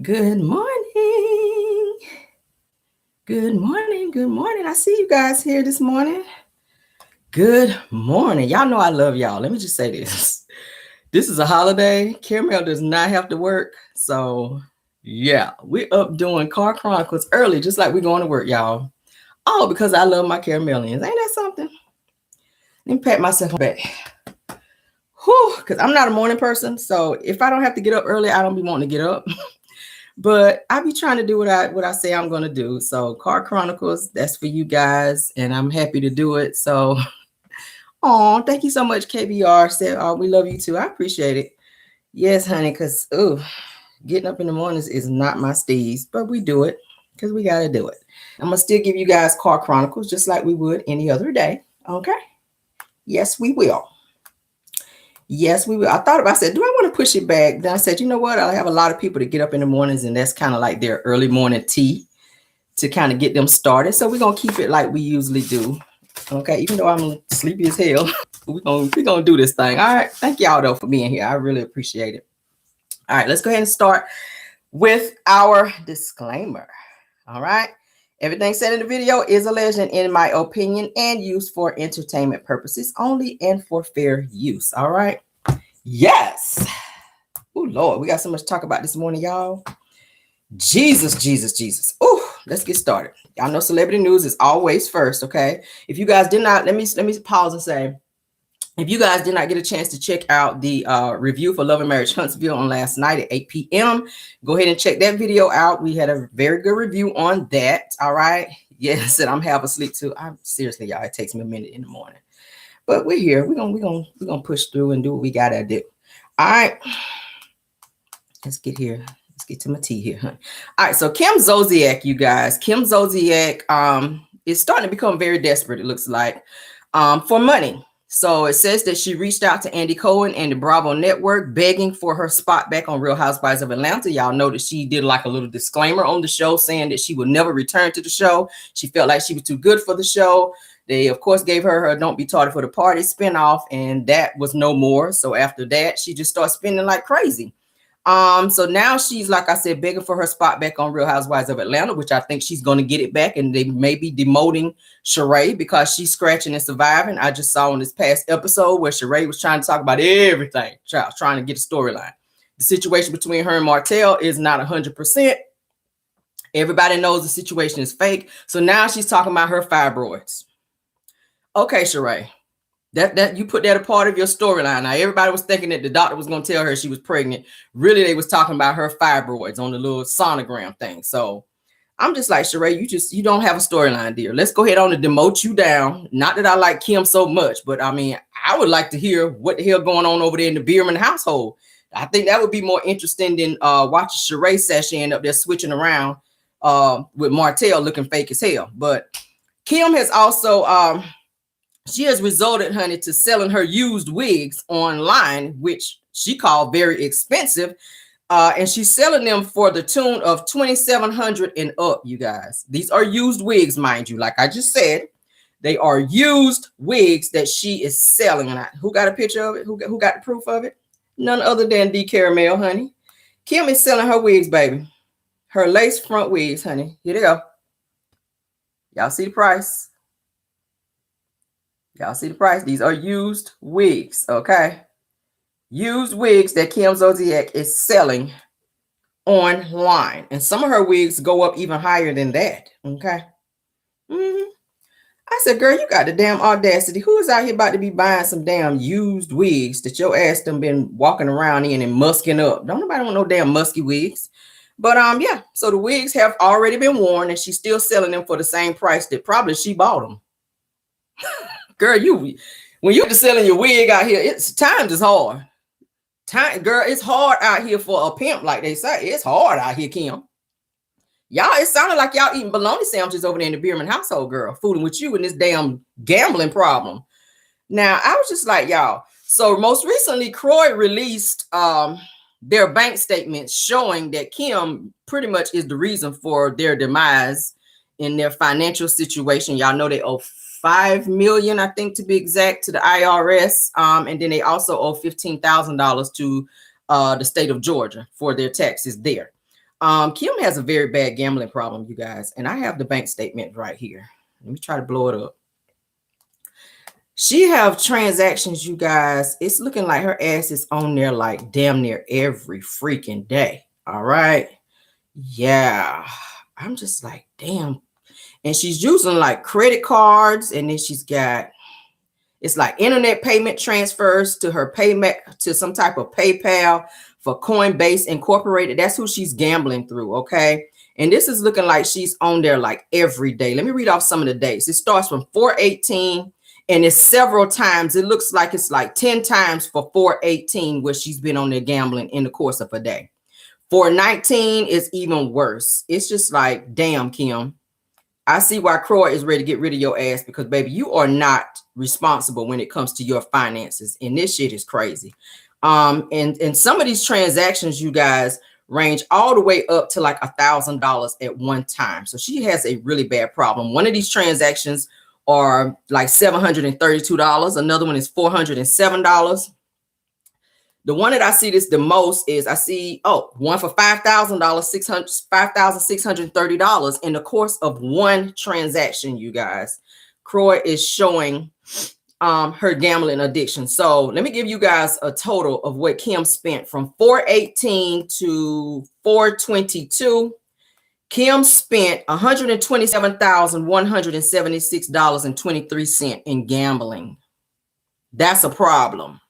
Good morning. Good morning. Good morning. I see you guys here this morning. Good morning. Y'all know I love y'all. Let me just say this. This is a holiday. Caramel does not have to work. So, yeah, we're up doing Car Chronicles early, just like we're going to work, y'all. All because I love my caramelians. Ain't that something? Let me pat myself back. Whew, because I'm not a morning person. So, if I don't have to get up early, I don't be wanting to get up. But I be trying to do what I say I'm going to do. So Car Chronicles, that's for you guys, and I'm happy to do it. So, thank you so much, KBR. Said, we love you too. I appreciate it. Yes, honey, because getting up in the mornings is not my steez, but we do it because we got to do it. I'm going to still give you guys Car Chronicles just like we would any other day. Okay? Yes, we will. Yes, we will. I thought about, I said, do I want to push it back? Then I said, you know what? I have a lot of people to get up in the mornings, and that's kind of like their early morning tea to kind of get them started. So we're going to keep it like we usually do. Okay, even though I'm sleepy as hell, we're gonna do this thing. All right. Thank y'all, though, for being here. I really appreciate it. All right, let's go ahead and start with our disclaimer. All right. Everything said in the video is alleged and, in my opinion, and used for entertainment purposes only and for fair use. All right. Yes. Oh, Lord, we got so much to talk about this morning, y'all. Jesus. Oh, let's get started. Y'all know celebrity news is always first, okay? If you guys did not, let me pause and say, if you guys did not get a chance to check out the review for Love and Marriage Huntsville on last night at 8 p.m., go ahead and check that video out. We had a very good review on that. All right. Yes, and I'm half asleep too. I'm seriously, y'all. It takes me a minute in the morning, but we're here. We're gonna push through and do what we gotta do. All right. Let's get here. Let's get to my tea here, huh? All right. So Kim Zolciak, you guys. Kim Zolciak is starting to become very desperate. It looks like for money. So it says that she reached out to Andy Cohen and the Bravo Network begging for her spot back on Real Housewives of Atlanta. Y'all know that she did like a little disclaimer on the show saying that she would never return to the show. She felt like she was too good for the show. They, of course, gave her Don't Be Tardy for the Party spinoff, and that was no more. So after that, she just started spending like crazy. So now she's, like I said, begging for her spot back on Real Housewives of Atlanta, which I think she's going to get it back. And they may be demoting Sheree because she's scratching and surviving. I just saw in this past episode where Sheree was trying to talk about everything, trying to get a storyline. The situation between her and Martell is not 100%. Everybody knows the situation is fake. So now she's talking about her fibroids. Okay, Sheree. That you put that a part of your storyline. Now everybody was thinking that the doctor was going to tell her she was pregnant. Really, they was talking about her fibroids on the little sonogram thing. So I'm just like, Sheree, you don't have a storyline, dear. Let's go ahead on and demote you down. Not that I like Kim so much, but I mean, I would like to hear what the hell going on over there in the Bierman household. I think that would be more interesting than watching Sheree session end up there switching around with Martell looking fake as hell. But Kim has also she has resorted, honey, to selling her used wigs online, which she called very expensive. And she's selling them for the tune of $2,700 and up, you guys. These are used wigs, mind you. Like I just said, they are used wigs that she is selling. And who got a picture of it? Who got the proof of it? None other than D Caramel, honey. Kim is selling her wigs, baby. Her lace front wigs, honey. Here they go. Y'all see the price? Y'all see the price? These are used wigs, okay? Used wigs that Kim Zolciak is selling online. And some of her wigs go up even higher than that, okay? I said, girl, you got the damn audacity. Who is out here about to be buying some damn used wigs that your ass done been walking around in and musking up? Don't nobody want no damn musky wigs. But yeah, so the wigs have already been worn and she's still selling them for the same price that probably she bought them. Girl, when you're selling your wig out here, times is hard. Girl, it's hard out here for a pimp, like they say. It's hard out here, Kim. Y'all, it sounded like y'all eating bologna sandwiches over there in the Bierman household, girl, fooling with you and this damn gambling problem. Now, I was just like, y'all. So most recently, Croy released their bank statements showing that Kim pretty much is the reason for their demise in their financial situation. Y'all know they owe $5 million, I think, to be exact, to the IRS. And then they also owe $15,000 to the state of Georgia for their taxes there. Kim has a very bad gambling problem, you guys. And I have the bank statement right here. Let me try to blow it up. She have transactions, you guys. It's looking like her ass is on there like damn near every freaking day. All right. Yeah. I'm just like, damn. And she's using like credit cards, and then she's got, it's like internet payment transfers to her payment to some type of PayPal for Coinbase Incorporated. That's who she's gambling through. Okay. And this is looking like she's on there like every day. Let me read off some of the dates. It starts from 4/18, and it's several times. It looks like it's like 10 times for 4/18 where she's been on there gambling in the course of a day. 4/19 is even worse. It's just like, damn, Kim. I see why Croy is ready to get rid of your ass, because baby, you are not responsible when it comes to your finances. And this shit is crazy. And some of these transactions, you guys, range all the way up to like $1,000 at one time. So she has a really bad problem. One of these transactions are like $732. Another one is $407. The one that I see this the most is I see, one for $5,000, $5,630 in the course of one transaction, you guys. Croy is showing her gambling addiction. So let me give you guys a total of what Kim spent from 4/18 to 4/22. Kim spent $127,176.23 in gambling. That's a problem.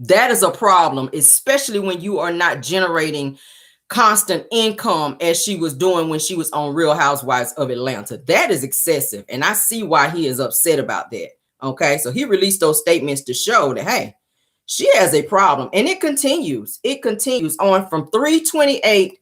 That is a problem, especially when you are not generating constant income as she was doing when she was on Real Housewives of Atlanta. That is excessive. And I see why he is upset about that. Okay. So he released those statements to show that, hey, she has a problem. And it continues. It continues on from 3/28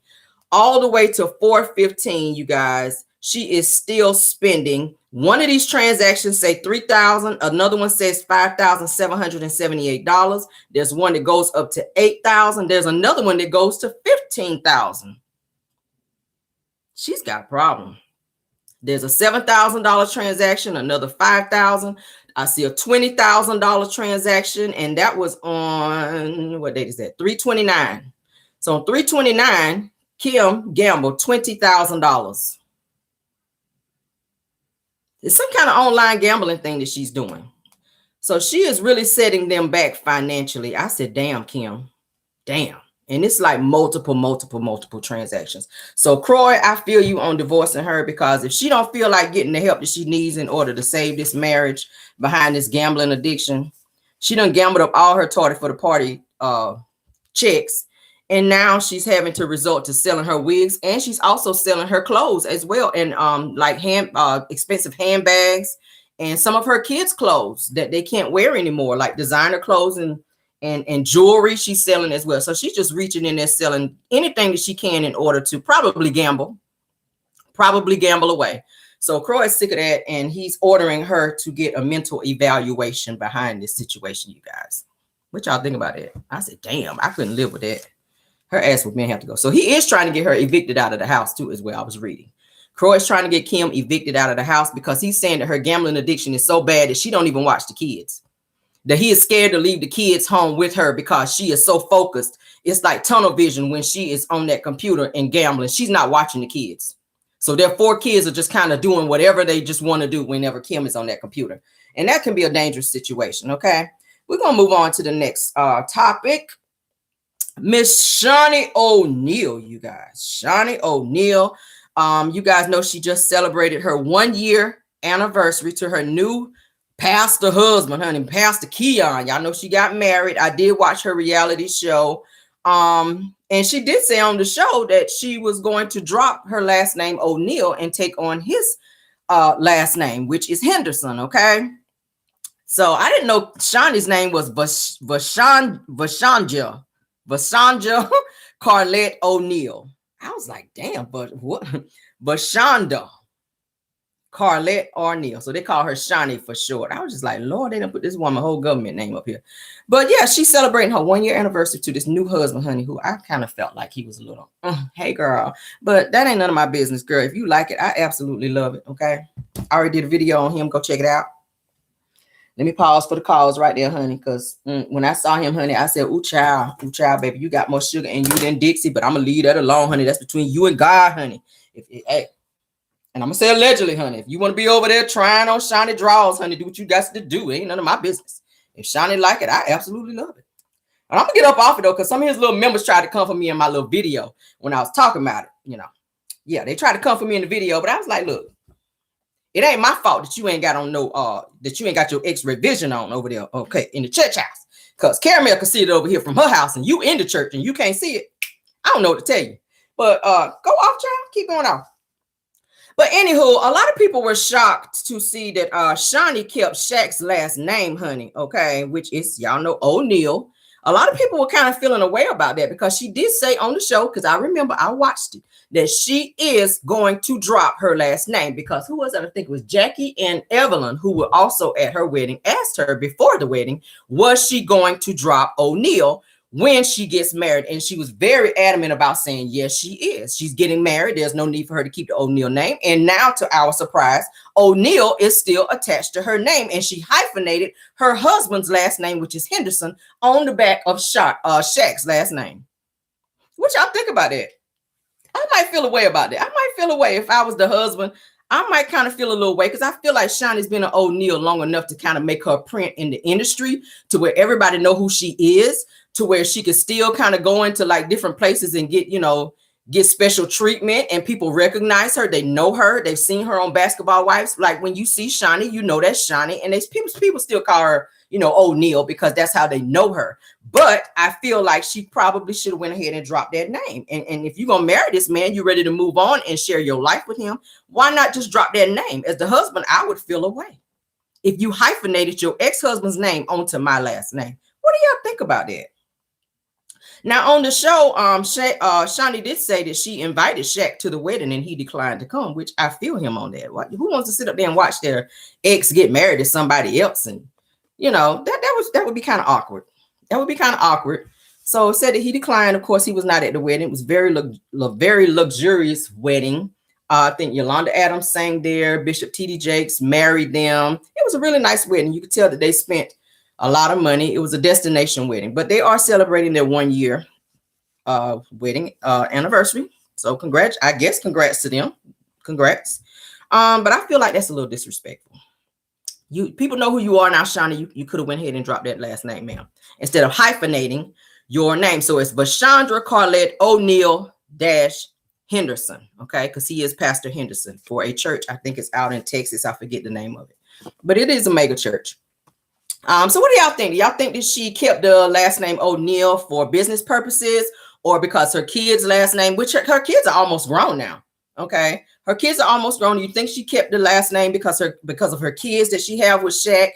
all the way to 4/15, you guys. She is still spending. One of these transactions say $3,000. Another one says $5,778. There's one that goes up to $8,000. There's another one that goes to $15,000. She's got a problem. There's a $7,000 transaction, another $5,000. I see a $20,000 transaction, and that was on, what date is that? 3/29. So on 3/29, Kim gambled $20,000. It's some kind of online gambling thing that she's doing. So she is really setting them back financially. I said, damn, Kim, damn. And it's like multiple transactions. So Croy, I feel you on divorcing her, because if she don't feel like getting the help that she needs in order to save this marriage behind this gambling addiction, she done gambled up all her tardy for the party checks. And now she's having to resort to selling her wigs, and she's also selling her clothes as well, and like expensive handbags and some of her kids' clothes that they can't wear anymore, like designer clothes and jewelry she's selling as well. So she's just reaching in there selling anything that she can in order to probably gamble away. So Croy is sick of that, and he's ordering her to get a mental evaluation behind this situation, you guys. What y'all think about it? I said, damn, I couldn't live with that. Her ass would have to go. So he is trying to get her evicted out of the house too, as well. I was reading. Croy is trying to get Kim evicted out of the house because he's saying that her gambling addiction is so bad that she don't even watch the kids. That he is scared to leave the kids home with her because she is so focused. It's like tunnel vision when she is on that computer and gambling. She's not watching the kids. So their 4 kids are just kind of doing whatever they just want to do whenever Kim is on that computer. And that can be a dangerous situation. Okay. We're going to move on to the next topic. Miss Shani O'Neal, you guys. Shani O'Neal. You guys know she just celebrated her 1-year anniversary to her new pastor husband, honey, Pastor Keon. Y'all know she got married. I did watch her reality show. And she did say on the show that she was going to drop her last name O'Neal and take on his last name, which is Henderson. Okay. So I didn't know Shani's name was Vashanja Carlette O'Neal. I was like, damn, but what? Vashanda Carlette O'Neal. So they call her Shani for short. I was just like, Lord, they didn't put this woman whole government name up here. But yeah, she's celebrating her 1-year anniversary to this new husband, honey, who I kind of felt like he was a little, hey girl. But that ain't none of my business, girl. If you like it, I absolutely love it. Okay. I already did a video on him. Go check it out. Let me pause for the calls right there, honey, because when I saw him, honey, I said, ooh, child, baby, you got more sugar in you than Dixie, but I'm going to leave that alone, honey. That's between you and God, honey. Hey, and I'm going to say allegedly, honey, if you want to be over there trying on shiny draws, honey, do what you got to do. It ain't none of my business. If Shiny like it, I absolutely love it. And I'm going to get up off it, though, because some of his little members tried to come for me in my little video when I was talking about it, you know. Yeah, they tried to come for me in the video, but I was like, look, it ain't my fault that you ain't got on that you ain't got your X-ray vision on over there, okay, in the church house. Because Caramel can see it over here from her house, and you in the church and you can't see it. I don't know what to tell you. But go off, child. Keep going off. But anywho, a lot of people were shocked to see that Shani kept Shaq's last name, honey, okay, which is, y'all know, O'Neal. A lot of people were kind of feeling a way about that because she did say on the show, because I remember I watched it, that she is going to drop her last name, because who was it? I think it was Jackie and Evelyn, who were also at her wedding, asked her before the wedding, was she going to drop O'Neal when she gets married? And she was very adamant about saying, yes, she is. She's getting married. There's no need for her to keep the O'Neal name. And now, to our surprise, O'Neal is still attached to her name. And she hyphenated her husband's last name, which is Henderson, on the back of Shaq's last name. What y'all think about that? I might feel a way about that. I might feel a way if I was the husband. I might kind of feel a little way, because I feel like Shani's been an O'Neal long enough to kind of make her print in the industry to where everybody know who she is, to where she could still kind of go into like different places and get, you know, get special treatment, and people recognize her. They know her. They've seen her on Basketball Wives. Like when you see Shani, you know that's Shani, and people still call her, you know, O'Neal, because that's how they know her. But I feel like she probably should have went ahead and dropped that name. And if you're going to marry this man, you're ready to move on and share your life with him, why not just drop that name? As the husband, I would feel a way if you hyphenated your ex-husband's name onto my last name. What do y'all think about that? Now, on the show, Shani did say that she invited Shaq to the wedding and he declined to come, which I feel him on that. Who wants to sit up there and watch their ex get married to somebody else? And, you know, that would be kind of awkward. That would be kind of awkward. So it said that he declined. Of course, he was not at the wedding. It was very luxurious wedding. I think Yolanda Adams sang there. Bishop T.D. Jakes married them. It was a really nice wedding. You could tell that they spent a lot of money. It was a destination wedding, but they are celebrating their 1 year wedding anniversary. So congrats to them. Congrats. But I feel like that's a little disrespectful. People know who you are now, Shani. You could have went ahead and dropped that last name, ma'am, instead of hyphenating your name. So it's Vashandra Carlette O'Neal Henderson, okay? Because he is Pastor Henderson for a church. I think it's out in Texas. I forget the name of it, but it is a mega church. So what do y'all think? Do y'all think that she kept the last name O'Neal for business purposes, or because her kids' last name, which her kids are almost grown now, okay? Her kids are almost grown. You think she kept the last name because of her kids that she have with Shaq?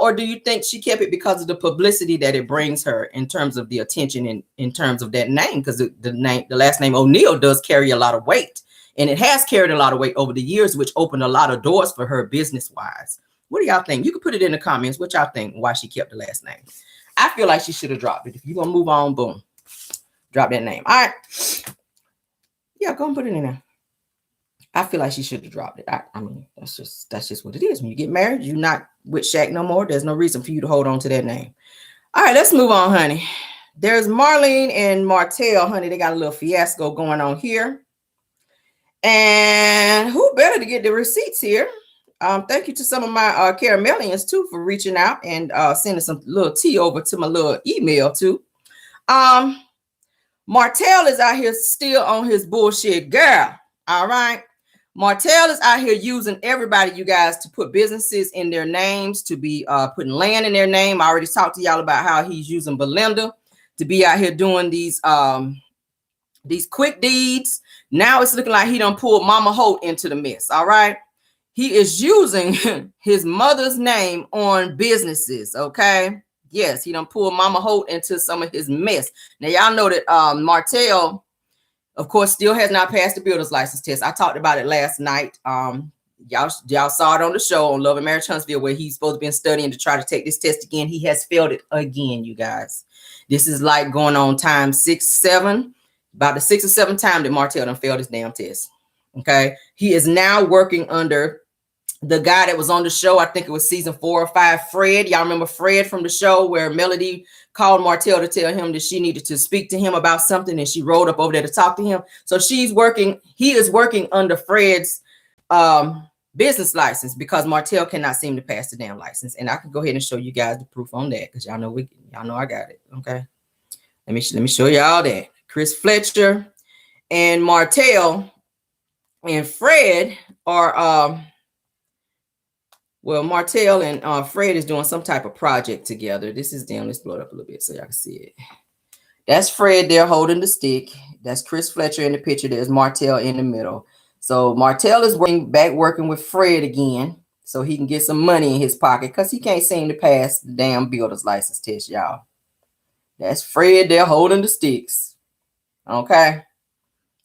Or do you think she kept it because of the publicity that it brings her in terms of the attention in terms of that name? Because the last name O'Neal does carry a lot of weight, and it has carried a lot of weight over the years, which opened a lot of doors for her business-wise. What do y'all think? You can put it in the comments. What y'all think? Why she kept the last name? I feel like she should have dropped it. If you're gonna move on, boom, drop that name. All right. Yeah, go and put it in there. I feel like she should have dropped it. I mean, that's just what it is. When you get married, you're not with Shaq no more. There's no reason for you to hold on to that name. All right, let's move on, honey. There's Marlene and Martell, honey. They got a little fiasco going on here. And who better to get the receipts here? Thank you to some of my caramelians too for reaching out and sending some little tea over to my little email too. Martell is out here still on his bullshit, girl. All right. Martell is out here using everybody, you guys, to put businesses in their names, to be putting land in their name. I already talked to y'all about how he's using Belinda to be out here doing these quick deeds. Now it's looking like he done pulled Mama Holt into the mess. All right. He is using his mother's name on businesses, okay? Yes, he done pulled Mama Holt into some of his mess. Now, y'all know that Martell, of course, still has not passed the builder's license test. I talked about it last night. Y'all saw it on the show on Love and Marriage Huntsville, where he's supposed to be studying to try to take this test again. He has failed it again, you guys. This is like going on time 6, 7, about the 6th or 7th time that Martell done failed his damn test, okay? He is now working under the guy that was on the show, I think it was season 4 or 5, Fred. Y'all remember Fred from the show where Melodi called Martell to tell him that she needed to speak to him about something, and she rode up over there to talk to him. So he is working under Fred's business license because Martell cannot seem to pass the damn license. And I can go ahead and show you guys the proof on that because y'all know I got it. Okay. Let me show y'all that. Chris Fletcher and Martell and Fred are well, Martell and Fred is doing some type of project together. This is them. Let's blow it up a little bit so y'all can see it. That's Fred there holding the stick. That's Chris Fletcher in the picture. There's Martell in the middle. So Martell is working with Fred again so he can get some money in his pocket because he can't seem to pass the damn builder's license test, y'all. That's Fred there holding the sticks. Okay.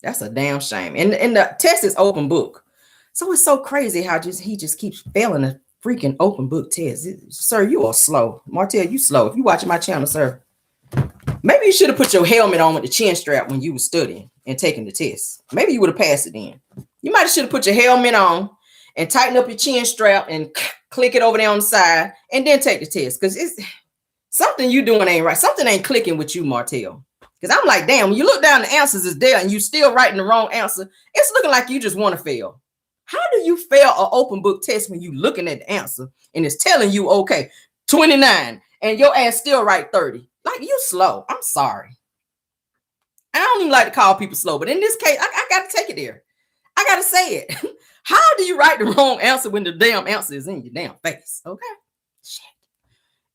That's a damn shame. And the test is open book. So it's so crazy how he just keeps failing a freaking open book test. Sir, you are slow. Martell, you slow. If you're watching my channel, sir, maybe you should have put your helmet on with the chin strap when you were studying and taking the test. Maybe you would have passed it then. You might have should have put your helmet on and tighten up your chin strap and click it over there on the side and then take the test. Because it's something you doing ain't right. Something ain't clicking with you, Martell. Because I'm like, damn, when you look down, the answers is there and you still writing the wrong answer. It's looking like you just want to fail. How do you fail an open book test when you looking at the answer and it's telling you, okay, 29 and your ass still write 30? Like, you slow. I'm sorry. I don't even like to call people slow, but in this case, I got to take it there. I got to say it. How do you write the wrong answer when the damn answer is in your damn face? Okay. Shit.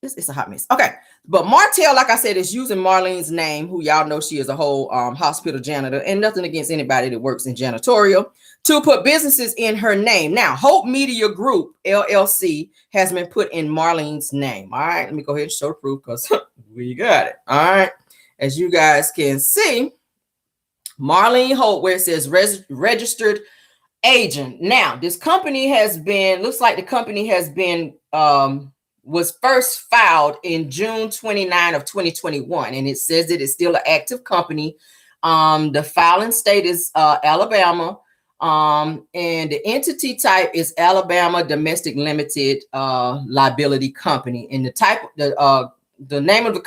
It's a hot mess. Okay. But Martell, like I said, is using Marlene's name, who y'all know she is a whole hospital janitor, and nothing against anybody that works in janitorial, to put businesses in her name. Now, Hope Media Group, LLC, has been put in Marlene's name. All right. Let me go ahead and show the proof because we got it. All right. As you guys can see, Marlene Hope, where it says registered agent. Now, this company has been, looks like the company has been, was first filed in June 29 of 2021. And it says that it's still an active company. The filing state is Alabama. And the entity type is Alabama Domestic Limited Liability Company. And the name of the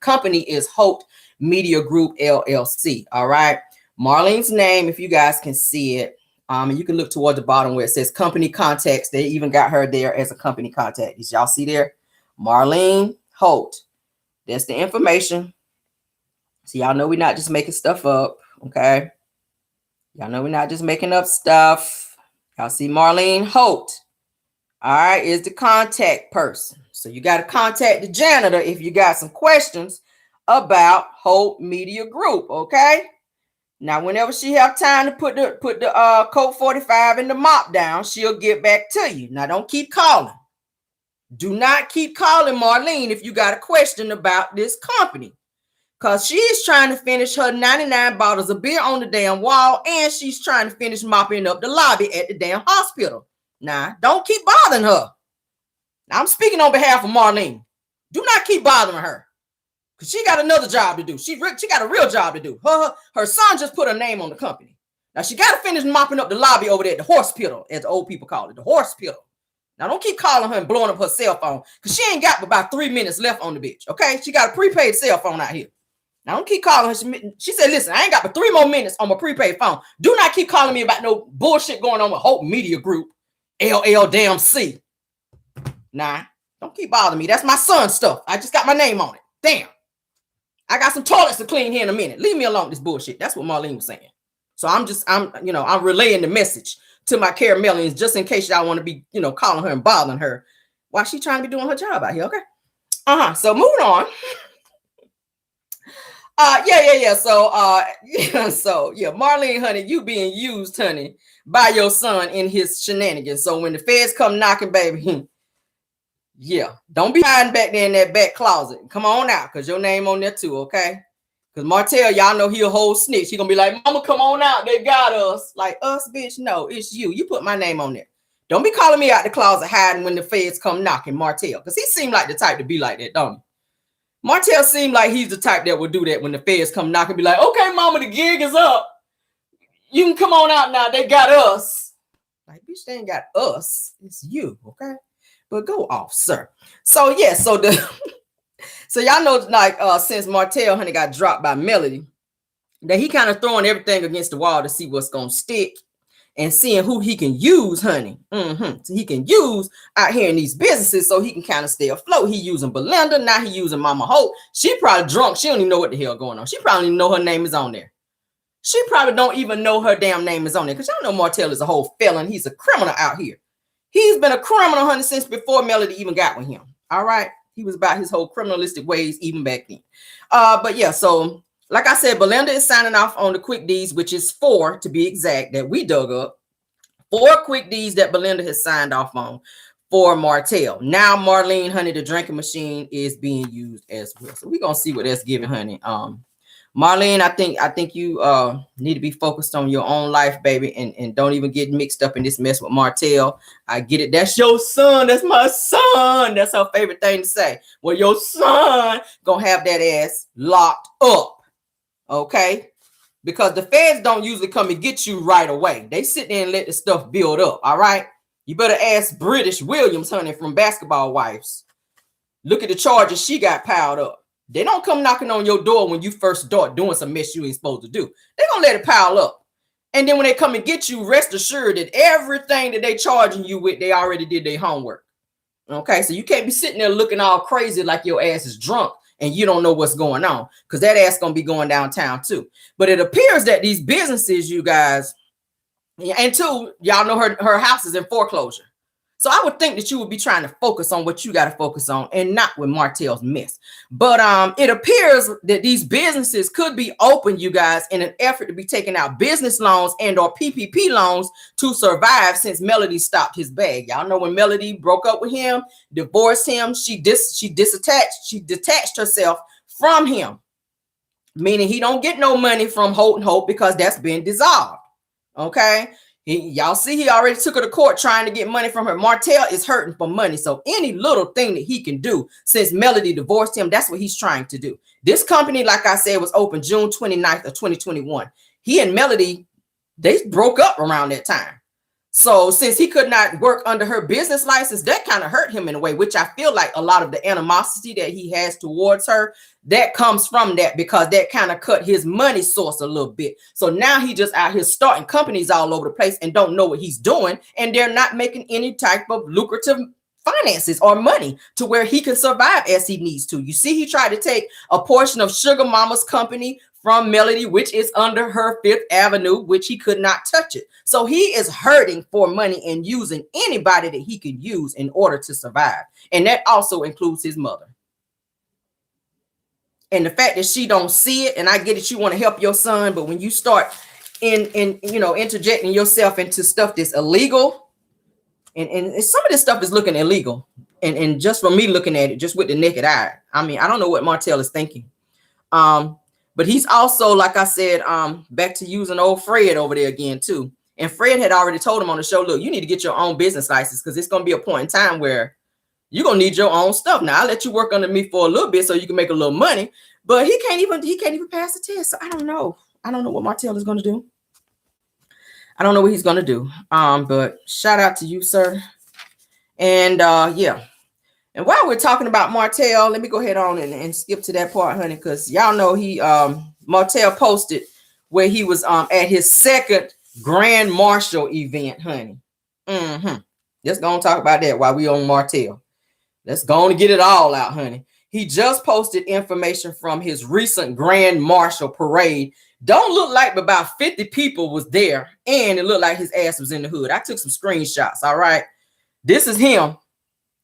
company is Hope Media Group LLC. All right. Marlene's name, if you guys can see it, and you can look toward the bottom where it says company contacts. They even got her there as a company contact. Did y'all see there? Marlene Holt. That's the information. So y'all know we're not just making stuff up. Okay. Y'all know we're not just making up stuff. Y'all see Marlene Holt. All right, is the contact person. So you got to contact the janitor if you got some questions about Hope Media Group. Okay. Now, whenever she have time to put the code 45 in the mop down, she'll get back to you. Now, don't keep calling. Do not keep calling Marlene if you got a question about this company, because she's trying to finish her 99 bottles of beer on the damn wall, and she's trying to finish mopping up the lobby at the damn hospital. Now, don't keep bothering her. Now, I'm speaking on behalf of Marlene. Do not keep bothering her. Because she got another job to do. She got a real job to do. Her son just put her name on the company. Now, she got to finish mopping up the lobby over there at the hospital, as the old people call it, the hospital. Now, don't keep calling her and blowing up her cell phone, because she ain't got about 3 minutes left on the bitch, okay? She got a prepaid cell phone out here. Now, don't keep calling her. She said, listen, I ain't got but 3 more minutes on my prepaid phone. Do not keep calling me about no bullshit going on with Hope Media Group, LLC. Nah, don't keep bothering me. That's my son's stuff. I just got my name on it. Damn. I got some toilets to clean here in a minute. Leave me alone with this bullshit. That's what Marlene was saying. So I'm relaying the message to my caramelians just in case y'all want to be, calling her and bothering her while she's trying to be doing her job out here. Okay. So moving on. Yeah. So Marlene, honey, you being used, honey, by your son in his shenanigans. So when the feds come knocking, baby, yeah, don't be hiding back there in that back closet. Come on out, because your name on there too, okay? Because Martell, y'all know he a whole snitch. He gonna be like, mama, come on out. They got us. Like, us, bitch? No, it's you. You put my name on there. Don't be calling me out the closet hiding when the feds come knocking, Martell. Because he seemed like the type to be like that, don't he? Martell seemed like he's the type that would do that when the feds come knocking, be like, okay, mama, the gig is up. You can come on out now. They got us. Like, bitch, they ain't got us. It's you, okay? But go off, sir. So yeah, so so y'all know, like, since Martell, honey, got dropped by Melodi, that he kind of throwing everything against the wall to see what's gonna stick and seeing who he can use, honey. So he can use out here in these businesses so he can kind of stay afloat. He using Belinda, now he using Mama Hope. She probably drunk. She don't even know what the hell going on. She probably don't even know her name is on there. She probably don't even know her damn name is on there, because y'all know Martell is a whole felon. He's a criminal out here. He's been a criminal, honey, since before Melodi even got with him. All right. He was about his whole criminalistic ways even back then. But yeah, so like I said, Belinda is signing off on the quick deeds, which is 4 to be exact, that we dug up. 4 quick deeds that Belinda has signed off on for Martell. Now Marlene, honey, the drinking machine is being used as well. So we're gonna see what that's giving, honey. Marlene, I think you need to be focused on your own life, baby, and don't even get mixed up in this mess with Martell. I get it. That's your son. That's my son. That's her favorite thing to say. Well, your son gonna have that ass locked up, okay? Because the feds don't usually come and get you right away. They sit there and let the stuff build up, all right? You better ask British Williams, honey, from Basketball Wives. Look at the charges she got piled up. They don't come knocking on your door when you first start doing some mess you ain't supposed to do. They're going to let it pile up. And then when they come and get you, rest assured that everything that they charging you with, they already did their homework. Okay, so you can't be sitting there looking all crazy like your ass is drunk and you don't know what's going on, because that ass going to be going downtown too. But it appears that these businesses, you guys, and two, y'all know her house is in foreclosure. So I would think that you would be trying to focus on what you got to focus on and not with Martell's mess. But it appears that these businesses could be open, you guys, in an effort to be taking out business loans and or PPP loans to survive, since Melodi stopped his bag. Y'all know when Melodi broke up with him, divorced him, she detached herself from him, meaning he don't get no money from Holt and Hope because that's been dissolved. Okay. Y'all see, he already took her to court trying to get money from her. Martell is hurting for money. So any little thing that he can do since Melodi divorced him, that's what he's trying to do. This company, like I said, was open June 29th of 2021. He and Melodi, they broke up around that time. So since he could not work under her business license, that kind of hurt him in a way, which I feel like a lot of the animosity that he has towards her, that comes from that, because that kind of cut his money source a little bit. So now he just out here starting companies all over the place and don't know what he's doing. And they're not making any type of lucrative finances or money to where he can survive as he needs to. You see, he tried to take a portion of Sugar Mama's company from Melodi, which is under her Fifth Avenue, which he could not touch it. So he is hurting for money and using anybody that he can use in order to survive. And that also includes his mother. And the fact that she don't see it, and I get it, you want to help your son, but when you start interjecting yourself into stuff that's illegal, and some of this stuff is looking illegal, and just from me looking at it, just with the naked eye, I mean, I don't know what Martell is thinking. But he's also, like I said, back to using old Fred over there again too. And Fred had already told him on the show, look, you need to get your own business license, because it's going to be a point in time where you're going to need your own stuff. Now, I'll let you work under me for a little bit so you can make a little money, but he can't even pass the test. So I don't know. I don't know what Martell is going to do. I don't know what he's going to do. But shout out to you, sir. And yeah. And while we're talking about Martell, let me go ahead on and skip to that part, honey, because y'all know Martell posted where he was at his second Grand Marshal event, honey. Let's go and talk about that while we on Martell. Let's go on and get it all out, honey. He just posted information from his recent Grand Marshal parade. Don't look like about 50 people was there, and it looked like his ass was in the hood. I took some screenshots, all right? This is him.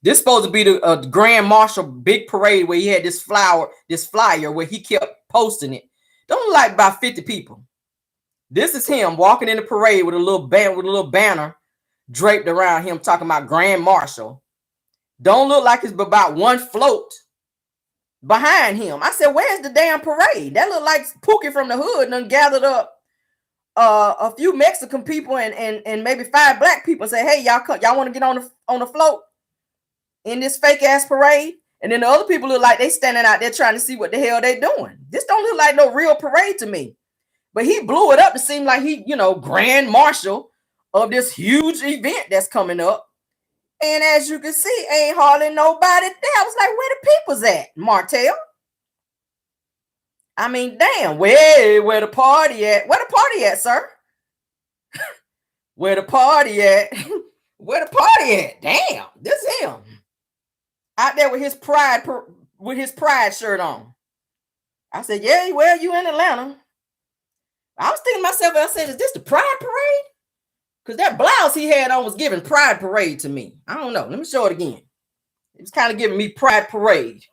This supposed to be the Grand Marshal big parade where he had this flyer where he kept posting it. Don't look like about 50 people. This is him walking in the parade with a little banner draped around him talking about Grand Marshal. Don't look like it's about one float behind him. I said, where's the damn parade? That looked like Pookie from the hood done gathered up a few Mexican people and maybe 5 black people and say, hey, y'all want to get on the float in this fake ass parade? And then the other people look like they standing out there trying to see what the hell they doing. This don't look like no real parade to me. But he blew it up to seem like he, Grand Marshal of this huge event that's coming up. And as you can see, ain't hardly nobody there. I was like, where the people's at, Martell? I mean, damn, where the party at? Where the party at, sir? Where the party at? Where the party at? Damn, this him. Out there with his pride shirt on. I said, yeah, well, you in Atlanta. I was thinking to myself, I said, is this the Pride Parade? Because that blouse he had on was giving Pride Parade to me. I don't know. Let me show it again. It was kind of giving me Pride Parade.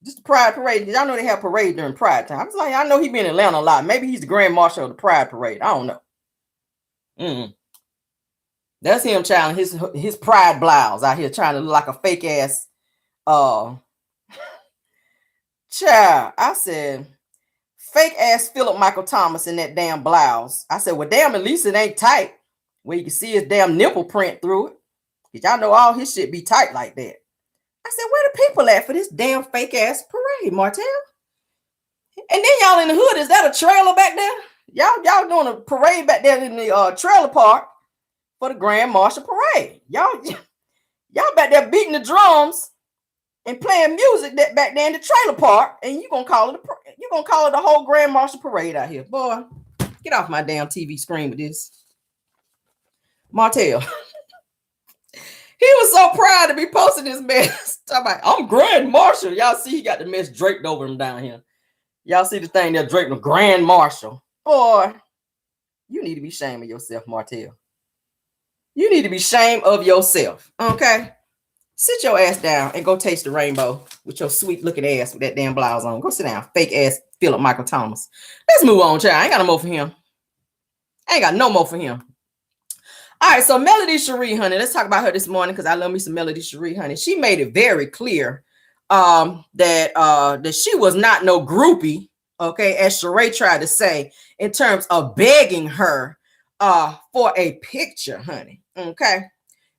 Just the Pride Parade. Y'all know they have parade during Pride time. I was like, I know he been in Atlanta a lot. Maybe he's the Grand Marshal of the Pride Parade. I don't know. That's him, child. His pride blouse out here trying to look like a fake ass. Child, I said, fake ass Philip Michael Thomas in that damn blouse. I said, well, damn, at least it ain't tight. Where you can see his damn nipple print through it. Because y'all know all his shit be tight like that. I said, where the people at for this damn fake ass parade, Martell? And then y'all in the hood, is that a trailer back there? Y'all doing a parade back there in the trailer park for the Grand Marshal Parade. Y'all back there beating the drums and playing music that back there in the trailer park, and you gonna call it the whole Grand Marshal Parade out here. Boy, get off my damn TV screen with this. Martell. He was so proud to be posting this mess. Talking about, I'm Grand Marshal. Y'all see he got the mess draped over him down here. Y'all see the thing there draped with Grand Marshal. Boy, you need to be ashamed of yourself, Martell. You need to be ashamed of yourself. Okay? Sit your ass down and go taste the rainbow with your sweet looking ass with that damn blouse on. Go sit down. Fake ass Philip Michael Thomas. Let's move on, child. I ain't got no more for him. I ain't got no more for him. All right, so Melodi Shari, honey, let's talk about her this morning because I love me some Melodi Shari, honey. She made it very clear that she was not no groupie, okay, as Sheree tried to say, in terms of begging her for a picture, honey, okay?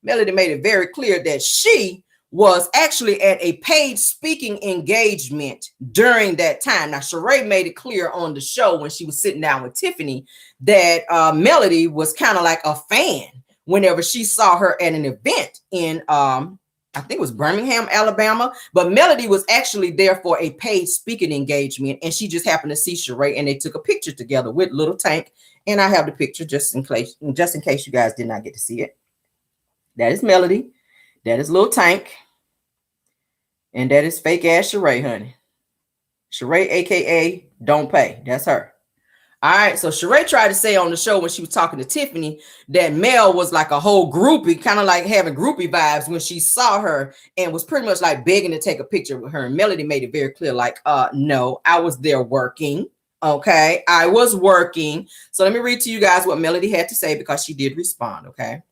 Melodi made it very clear that she was actually at a paid speaking engagement during that time. Now, Sheree made it clear on the show when she was sitting down with Tiffany that Melodi was kind of like a fan whenever she saw her at an event in, I think it was Birmingham, Alabama. But Melodi was actually there for a paid speaking engagement, and she just happened to see Sheree, and they took a picture together with Little Tank. And I have the picture just in case you guys did not get to see it. That is Melodi. That is Little Tank. And that is fake ass Sheree, honey. Sheree, aka Don't Pay. That's her. All right. So Sheree tried to say on the show when she was talking to Tiffany that Mel was like a whole groupie, kind of like having groupie vibes when she saw her and was pretty much like begging to take a picture with her. And Melodi made it very clear, like, no, I was there working. Okay. I was working. So let me read to you guys what Melodi had to say because she did respond. Okay.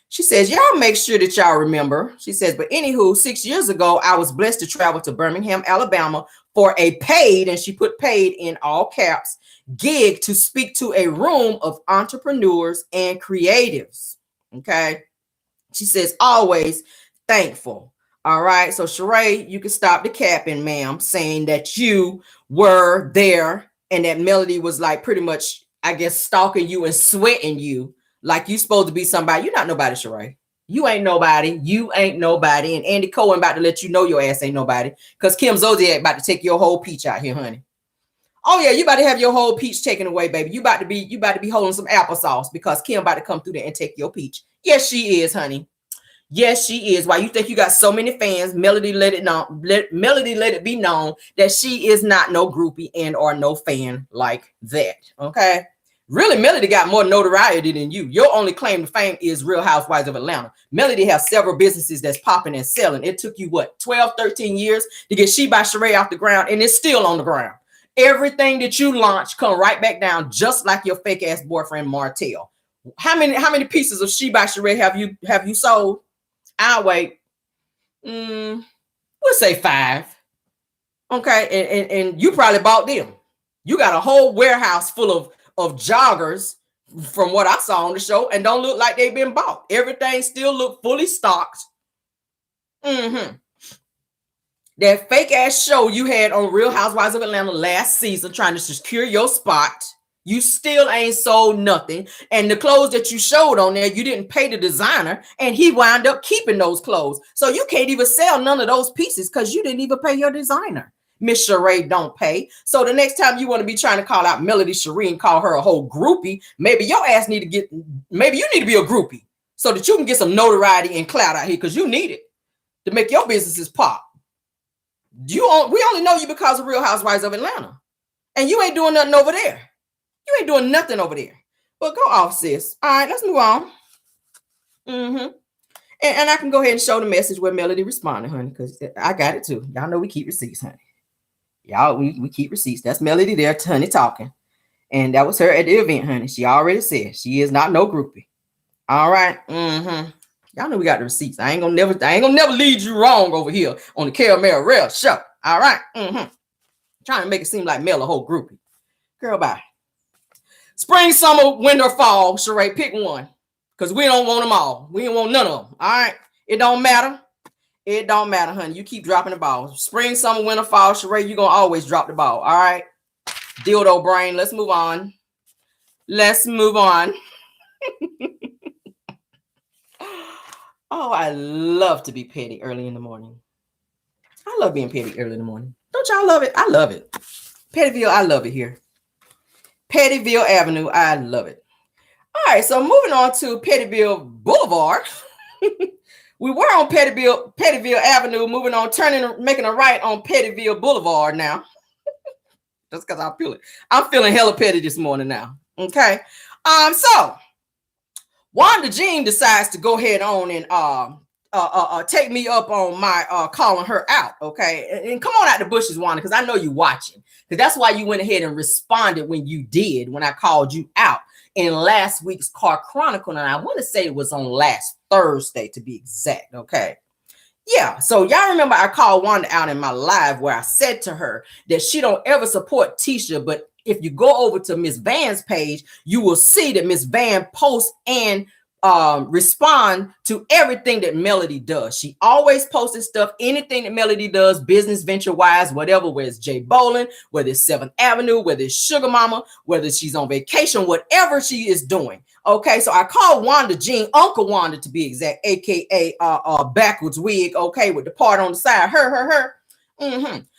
She says, y'all make sure that y'all remember. She says, but anywho, 6 years ago, I was blessed to travel to Birmingham, Alabama for a paid, and she put paid in all caps, gig to speak to a room of entrepreneurs and creatives. Okay. She says, always thankful. All right. So Sheree, you can stop the capping, ma'am, saying that you were there and that Melodi was like pretty much, I guess, stalking you and sweating you. Like you supposed to be somebody. You're not nobody, Sheree. You ain't nobody. You ain't nobody. And Andy Cohen about to let you know your ass ain't nobody. Because Kim Zodiac about to take your whole peach out here, honey. Oh yeah, you about to have your whole peach taken away, baby. You about to be holding some applesauce because Kim about to come through there and take your peach. Yes, she is, honey. Yes, she is. Why you think you got so many fans? Melodi let it be known that she is not no groupie and or no fan like that. Okay. Really, Melodi got more notoriety than you. Your only claim to fame is Real Housewives of Atlanta. Melodi has several businesses that's popping and selling. It took you, what, 12, 13 years to get She by Sheree off the ground, and it's still on the ground. Everything that you launch come right back down, just like your fake-ass boyfriend, Martell. How many pieces of She by Sheree have you sold? I'll wait. We'll say 5. Okay, and you probably bought them. You got a whole warehouse full of joggers from what I saw on the show and don't look like they've been bought. Everything still look fully stocked. That fake ass show you had on Real Housewives of Atlanta last season trying to secure your spot. You still ain't sold nothing. And the clothes that you showed on there, you didn't pay the designer, and he wound up keeping those clothes. So you can't even sell none of those pieces because you didn't even pay your designer. Miss Shari don't pay. So the next time you want to be trying to call out Melodi Shari and call her a whole groupie, maybe your ass need to get, maybe you need to be a groupie so that you can get some notoriety and clout out here, because you need it to make your businesses pop. We only know you because of Real Housewives of Atlanta, and you ain't doing nothing over there. You ain't doing nothing over there. Well, go off, sis. All right, let's move on. And I can go ahead and show the message where Melodi responded, honey, because I got it too. Y'all know we keep receipts, honey. Y'all, we keep receipts. That's Melodi there, honey, talking. And that was her at the event, honey. She already said she is not no groupie. All right. Y'all know we got the receipts. I ain't gonna never lead you wrong over here on the Caramel Rell show. All right. Trying to make it seem like Mel a whole groupie. Girl, bye. Spring, summer, winter, fall, Sheree, pick one. Because we don't want them all. We don't want none of them. All right. It don't matter. It don't matter, honey. You keep dropping the ball. Spring, summer, winter, fall, Sheree, you're going to always drop the ball. All right. Dildo brain. Let's move on. Let's move on. Oh, I love to be petty early in the morning. I love being petty early in the morning. Don't y'all love it? I love it. Pettyville, I love it here. Pettyville Avenue, I love it. All right, so moving on to Pettyville Boulevard. We were on Pettyville Avenue, moving on, making a right on Pettyville Boulevard now. That's because I'm feeling hella petty this morning now. Okay. So Wanda Jean decides to go ahead on and take me up on my calling her out. Okay. And come on out the bushes, Wanda, because I know you're watching. Because that's why you went ahead and responded when you did, when I called you out in last week's Car Chronicle. And I want to say it was on last Thursday to be exact. Okay. Yeah. So y'all remember I called Wanda out in my live where I said to her that she don't ever support Tisha, but if you go over to Miss Van's page, you will see that Miss Van posts and respond to everything that Melodi does. She always posted stuff, anything that Melodi does, business venture wise, whatever, whether it's Jay Bolin, whether it's 7th Avenue, whether it's Sugar Mama, whether she's on vacation, whatever she is doing. Okay, so I called Wanda Jean, Uncle Wanda to be exact, aka backwards wig, okay, with the part on the side, her.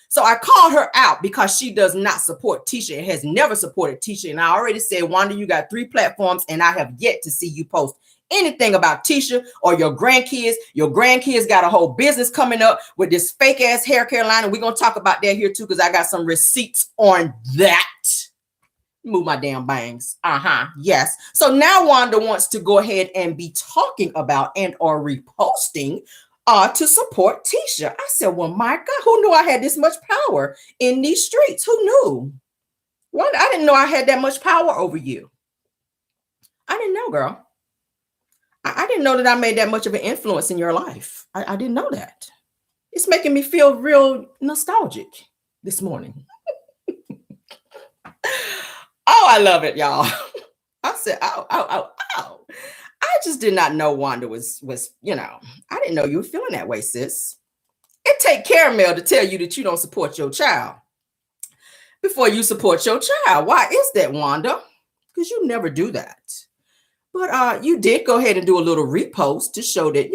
So I called her out because she does not support Tisha. It has never supported Tisha. And I already said, Wanda, you got 3 platforms and I have yet to see you post anything about Tisha or your grandkids. Your grandkids got a whole business coming up with this fake ass hair care line. And we're going to talk about that here too, because I got some receipts on that. Move my damn bangs. Yes. So now Wanda wants to go ahead and be talking about and or reposting to support Tisha. I said, well, my God, who knew I had this much power in these streets? Who knew? Wanda, I didn't know I had that much power over you. I didn't know, girl. I didn't know that I made that much of an influence in your life. I didn't know that. It's making me feel real nostalgic this morning. Oh, I love it, y'all. I said, ow. I just did not know Wanda was, I didn't know you were feeling that way, sis. It take caramel to tell you that you don't support your child before you support your child. Why is that, Wanda? Because you never do that. But you did go ahead and do a little repost to show that,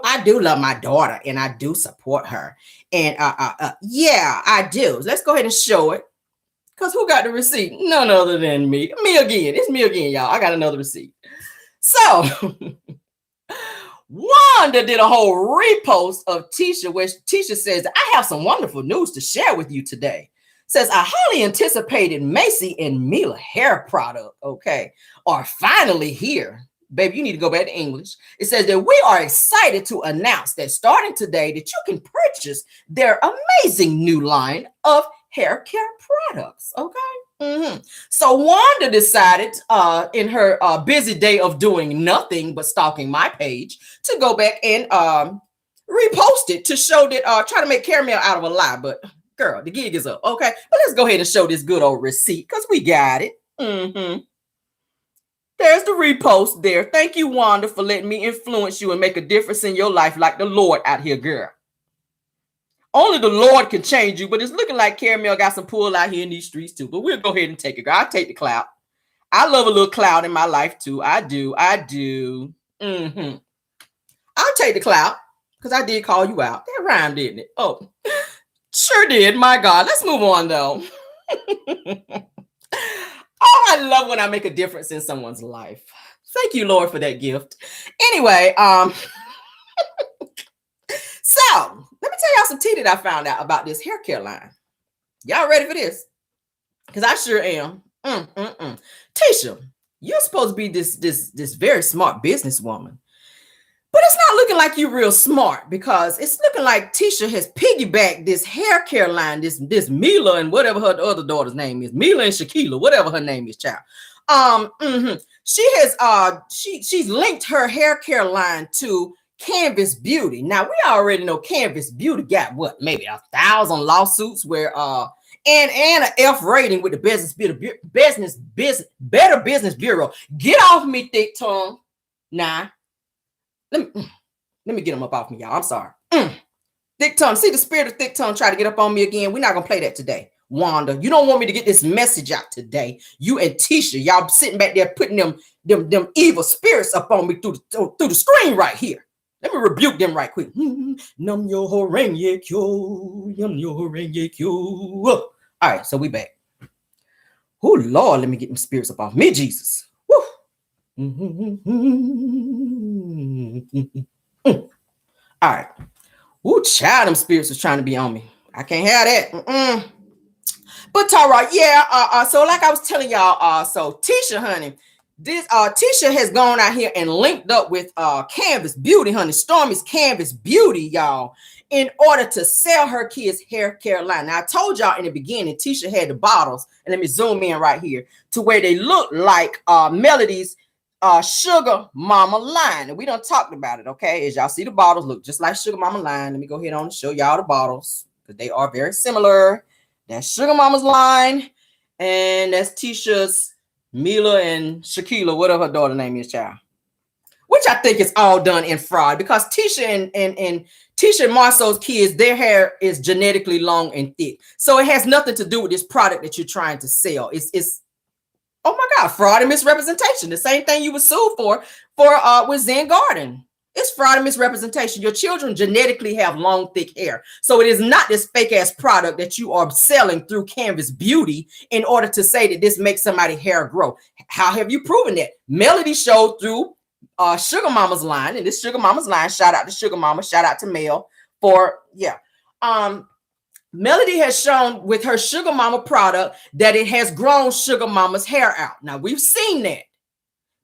I do love my daughter and I do support her. And yeah, I do. Let's go ahead and show it. Because who got the receipt? None other than me. Me again. It's me again, y'all. I got another receipt. So Wanda did a whole repost of Tisha where Tisha says, I have some wonderful news to share with you today. Says, a highly anticipated Macy and Mila hair product, okay, are finally here. Baby, you need to go back to English. It says that we are excited to announce that starting today that you can purchase their amazing new line of hair care products, okay? So Wanda decided in her busy day of doing nothing but stalking my page to go back and repost it to show that, try to make caramel out of a lie, but girl, the gig is up, okay? But let's go ahead and show this good old receipt because we got it. There's the repost there. Thank you, Wanda, for letting me influence you and make a difference in your life like the Lord out here, girl. Only the Lord can change you, but it's looking like Caramel got some pull out here in these streets too. But we'll go ahead and take it, girl. I'll take the clout. I love a little clout in my life too. I do. Mm-hmm. I'll take the clout because I did call you out. That rhymed, didn't it? Oh, sure did. My God. Let's move on though. Oh, I love when I make a difference in someone's life. Thank you, Lord, for that gift. Anyway, so let me tell y'all some tea that I found out about this hair care line. Y'all ready for this? Because I sure am. Tisha, you're supposed to be this very smart businesswoman. But it's not looking like you're real smart, because it's looking like Tisha has piggybacked this hair care line, this Mila and whatever her other daughter's name is, Mila and Shaquila, whatever her name is, child. She has she's linked her hair care line to Canvas Beauty. Now we already know Canvas Beauty got what, maybe 1,000 lawsuits where and an F rating with the Better Business Bureau. Get off me, thick tongue. Nah. Let me get them up off me, y'all. I'm sorry. Thick tongue. See the spirit of thick tongue try to get up on me again. We're not gonna play that today. Wanda, you don't want me to get this message out today. You and Tisha, y'all sitting back there putting them evil spirits up on me through the screen right here. Let me rebuke them right quick. Num yo horenge kyo, yum yo horenge kyo. All right, so we back. Oh Lord, let me get them spirits up off me, Jesus. All right. Ooh, child, them spirits was trying to be on me. I can't have that. But Tara, yeah. So like I was telling y'all, so Tisha, honey, this Tisha has gone out here and linked up with Canvas Beauty, honey, Stormy's Canvas Beauty, y'all, in order to sell her kids' hair care line. Now I told y'all in the beginning, Tisha had the bottles, and let me zoom in right here to where they look like Melodi's Sugar Mama line, and we done talked about it. Okay, as y'all see, the bottles look just like Sugar Mama line. Let me go ahead on and show y'all the bottles because they are very similar. That's Sugar Mama's line, and that's Tisha's Mila and Shaquila, whatever her daughter name is, child. Which I think is all done in fraud, because Tisha and Tisha and Marceau's kids, their hair is genetically long and thick, so it has nothing to do with this product that you're trying to sell. It's oh my God, fraud and misrepresentation. The same thing you were sued for with Zen Garden. It's fraud and misrepresentation. Your children genetically have long, thick hair. So it is not this fake ass product that you are selling through Canvas Beauty in order to say that this makes somebody's hair grow. How have you proven that? Melody showed through Sugar Mama's line, and this Sugar Mama's line, shout out to Sugar Mama, shout out to Mel for, yeah. Melody has shown with her Sugar Mama product that it has grown Sugar Mama's hair out. Now, we've seen that.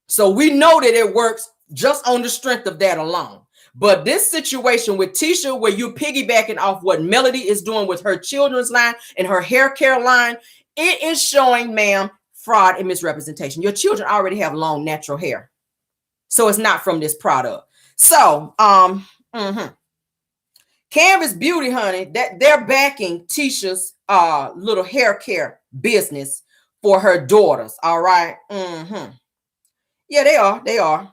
So we know that it works just on the strength of that alone. But this situation with Tisha, where you're piggybacking off what Melody is doing with her children's line and her hair care line, it is showing, ma'am, fraud and misrepresentation. Your children already have long natural hair. So it's not from this product. So, Canvas Beauty, honey, that they're backing Tisha's little hair care business for her daughters. All right. Yeah, they are.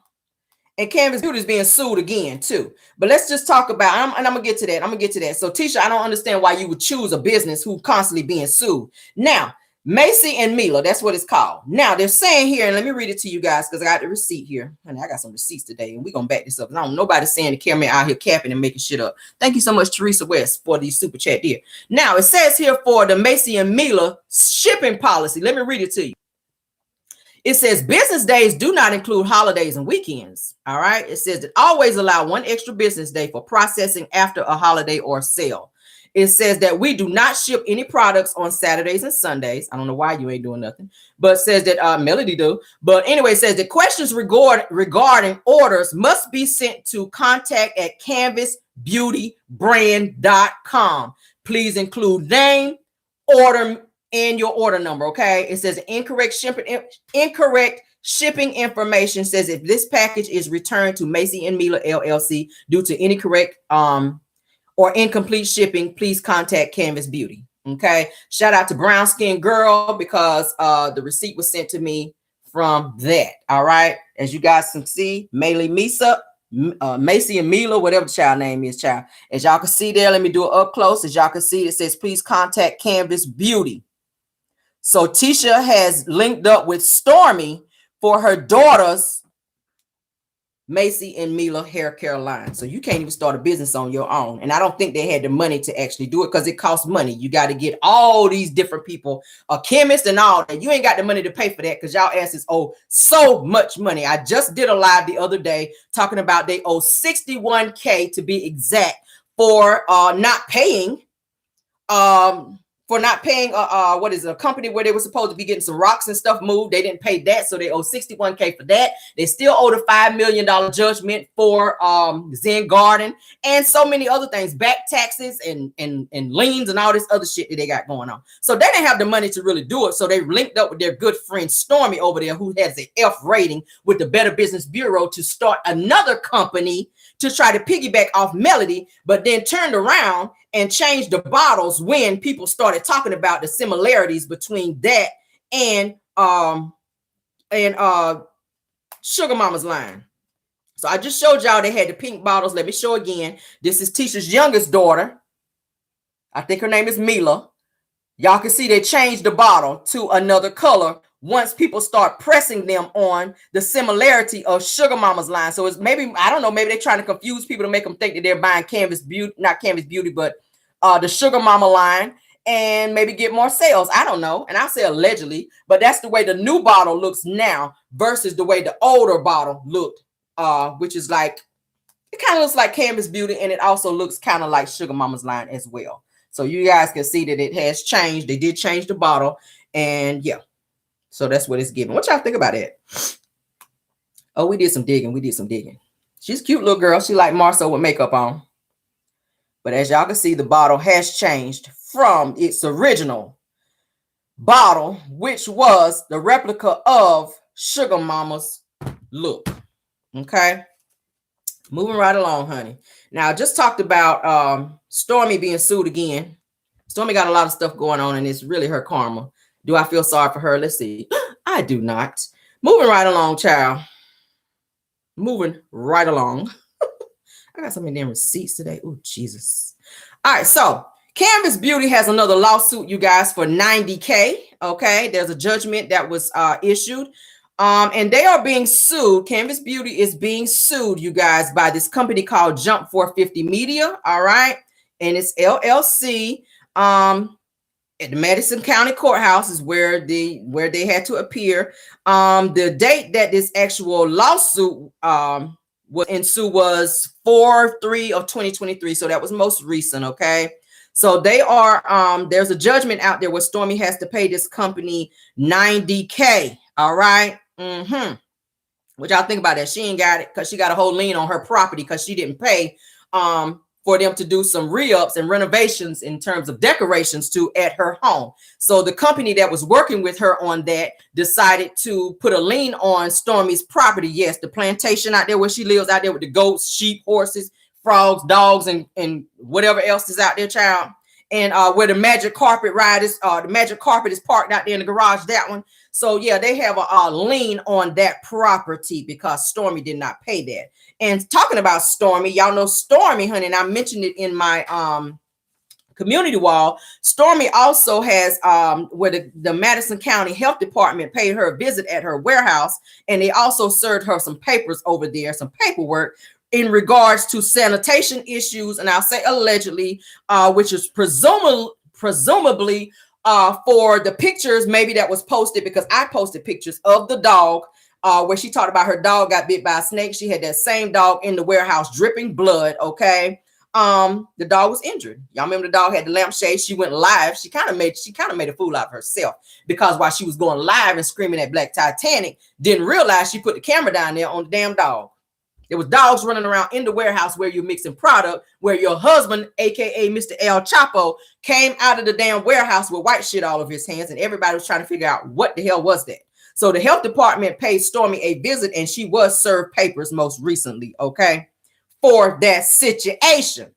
And Canvas Beauty is being sued again too. But let's just talk about, and I'm gonna get to that. So Tisha, I don't understand why you would choose a business who constantly being sued. Now, Macy and Mila, that's what it's called. Now they're saying here, and let me read it to you guys because I got the receipt here. Honey, I got some receipts today, and we're gonna back this up. I don't nobody saying the camera out here capping and making shit up. Thank you so much, Teresa West, for the super chat there. Now it says here for the Macy and Mila shipping policy. Let me read it to you. It says business days do not include holidays and weekends. All right. It says that always allow one extra business day for processing after a holiday or sale. It says that we do not ship any products on Saturdays and Sundays. I don't know why you ain't doing nothing, but says that Melody do. But anyway, it says that questions regarding orders must be sent to contact@canvasbeautybrand.com. Please include name, order, and your order number. Okay. It says incorrect shipping information says if this package is returned to Macy and Mila LLC due to incorrect or incomplete shipping, please contact Canvas Beauty. Okay. Shout out to Brown Skin Girl because the receipt was sent to me from that. All right. As you guys can see, Macy and Mila, whatever the child name is, child. As y'all can see there, let me do it up close. As y'all can see, it says please contact Canvas Beauty. So Tisha has linked up with Stormy for her daughters, Macy and Mila hair care line. So you can't even start a business on your own. And I don't think they had the money to actually do it because it costs money. You got to get all these different people, a chemist and all that. You ain't got the money to pay for that because y'all asses owe so much money. I just did a live the other day talking about they owe $61K to be exact for not paying what is it, a company where they were supposed to be getting some rocks and stuff moved. They didn't pay that, so they owe $61K for that. They still owe the $5 million judgment for Zen Garden and so many other things, back taxes and liens and all this other shit that they got going on. So they didn't have the money to really do it. So they linked up with their good friend Stormy over there, who has an F rating with the Better Business Bureau, to start another company to try to piggyback off Melodi, but then turned around and changed the bottles when people started talking about the similarities between that and Sugar Mama's line. So I just showed y'all they had the pink bottles. Let me show again. This is Tisha's youngest daughter. I think her name is Mila. Y'all can see they changed the bottle to another color once people start pressing them on the similarity of Sugar Mama's line. So it's maybe, I don't know, maybe they're trying to confuse people to make them think that they're buying Canvas Beauty, not Canvas Beauty, but the Sugar Mama line, and maybe get more sales. I don't know. And I say allegedly, but that's the way the new bottle looks now versus the way the older bottle looked, which is like, it kind of looks like Canvas Beauty, and it also looks kind of like Sugar Mama's line as well. So you guys can see that it has changed. They did change the bottle, and yeah. So that's what it's giving. What y'all think about it? Oh, we did some digging. We did some digging. She's a cute little girl. She like Marceau with makeup on. But as y'all can see, the bottle has changed from its original bottle, which was the replica of Sugar Mama's look. Okay. Moving right along, honey. Now, I just talked about Stormy being sued again. Stormy got a lot of stuff going on, and it's really her karma. Do I feel sorry for her? Let's see. I do not. Moving right along, child. Moving right along. I got so many damn receipts today. Oh, Jesus. All right, so Canvas Beauty has another lawsuit, you guys, for $90K. Okay, there's a judgment that was issued. And they are being sued. Canvas Beauty is being sued, you guys, by this company called Jump 450 Media. All right. And it's LLC. At the Madison County Courthouse is where they had to appear. The date that this actual lawsuit was 4/3 of 2023. So that was most recent. Okay. So they are, there's a judgment out there where Stormy has to pay this company $90K. All right. What y'all think about that? She ain't got it because she got a whole lien on her property because she didn't pay for them to do some re-ups and renovations in terms of decorations at her home. So the company that was working with her on that decided to put a lien on Stormy's property. Yes, the plantation out there where she lives out there with the goats, sheep, horses, frogs, dogs, and whatever else is out there, child. And where the magic carpet ride is, the magic carpet is parked out there in the garage, that one. So yeah, they have a lien on that property because Stormy did not pay that. And talking about Stormy, y'all know Stormy, honey, and I mentioned it in my community wall. Stormy also has where the Madison County Health Department paid her a visit at her warehouse, and they also served her some papers over there, some paperwork in regards to sanitation issues, and I'll say allegedly, which is presumably for the pictures maybe that was posted, because I posted pictures of the dog where she talked about her dog got bit by a snake. She had that same dog in the warehouse dripping blood. Okay. The dog was injured. Y'all remember the dog had the lampshade. She went live. She kind of made a fool out of herself because while she was going live and screaming at Black Titanic, didn't realize she put the camera down there on the damn dog. There was dogs running around in the warehouse where you're mixing product, where your husband, aka Mr. El Chapo, came out of the damn warehouse with white shit all over his hands, and everybody was trying to figure out what the hell was that. So the health department paid Stormy a visit, and she was served papers most recently, okay, for that situation.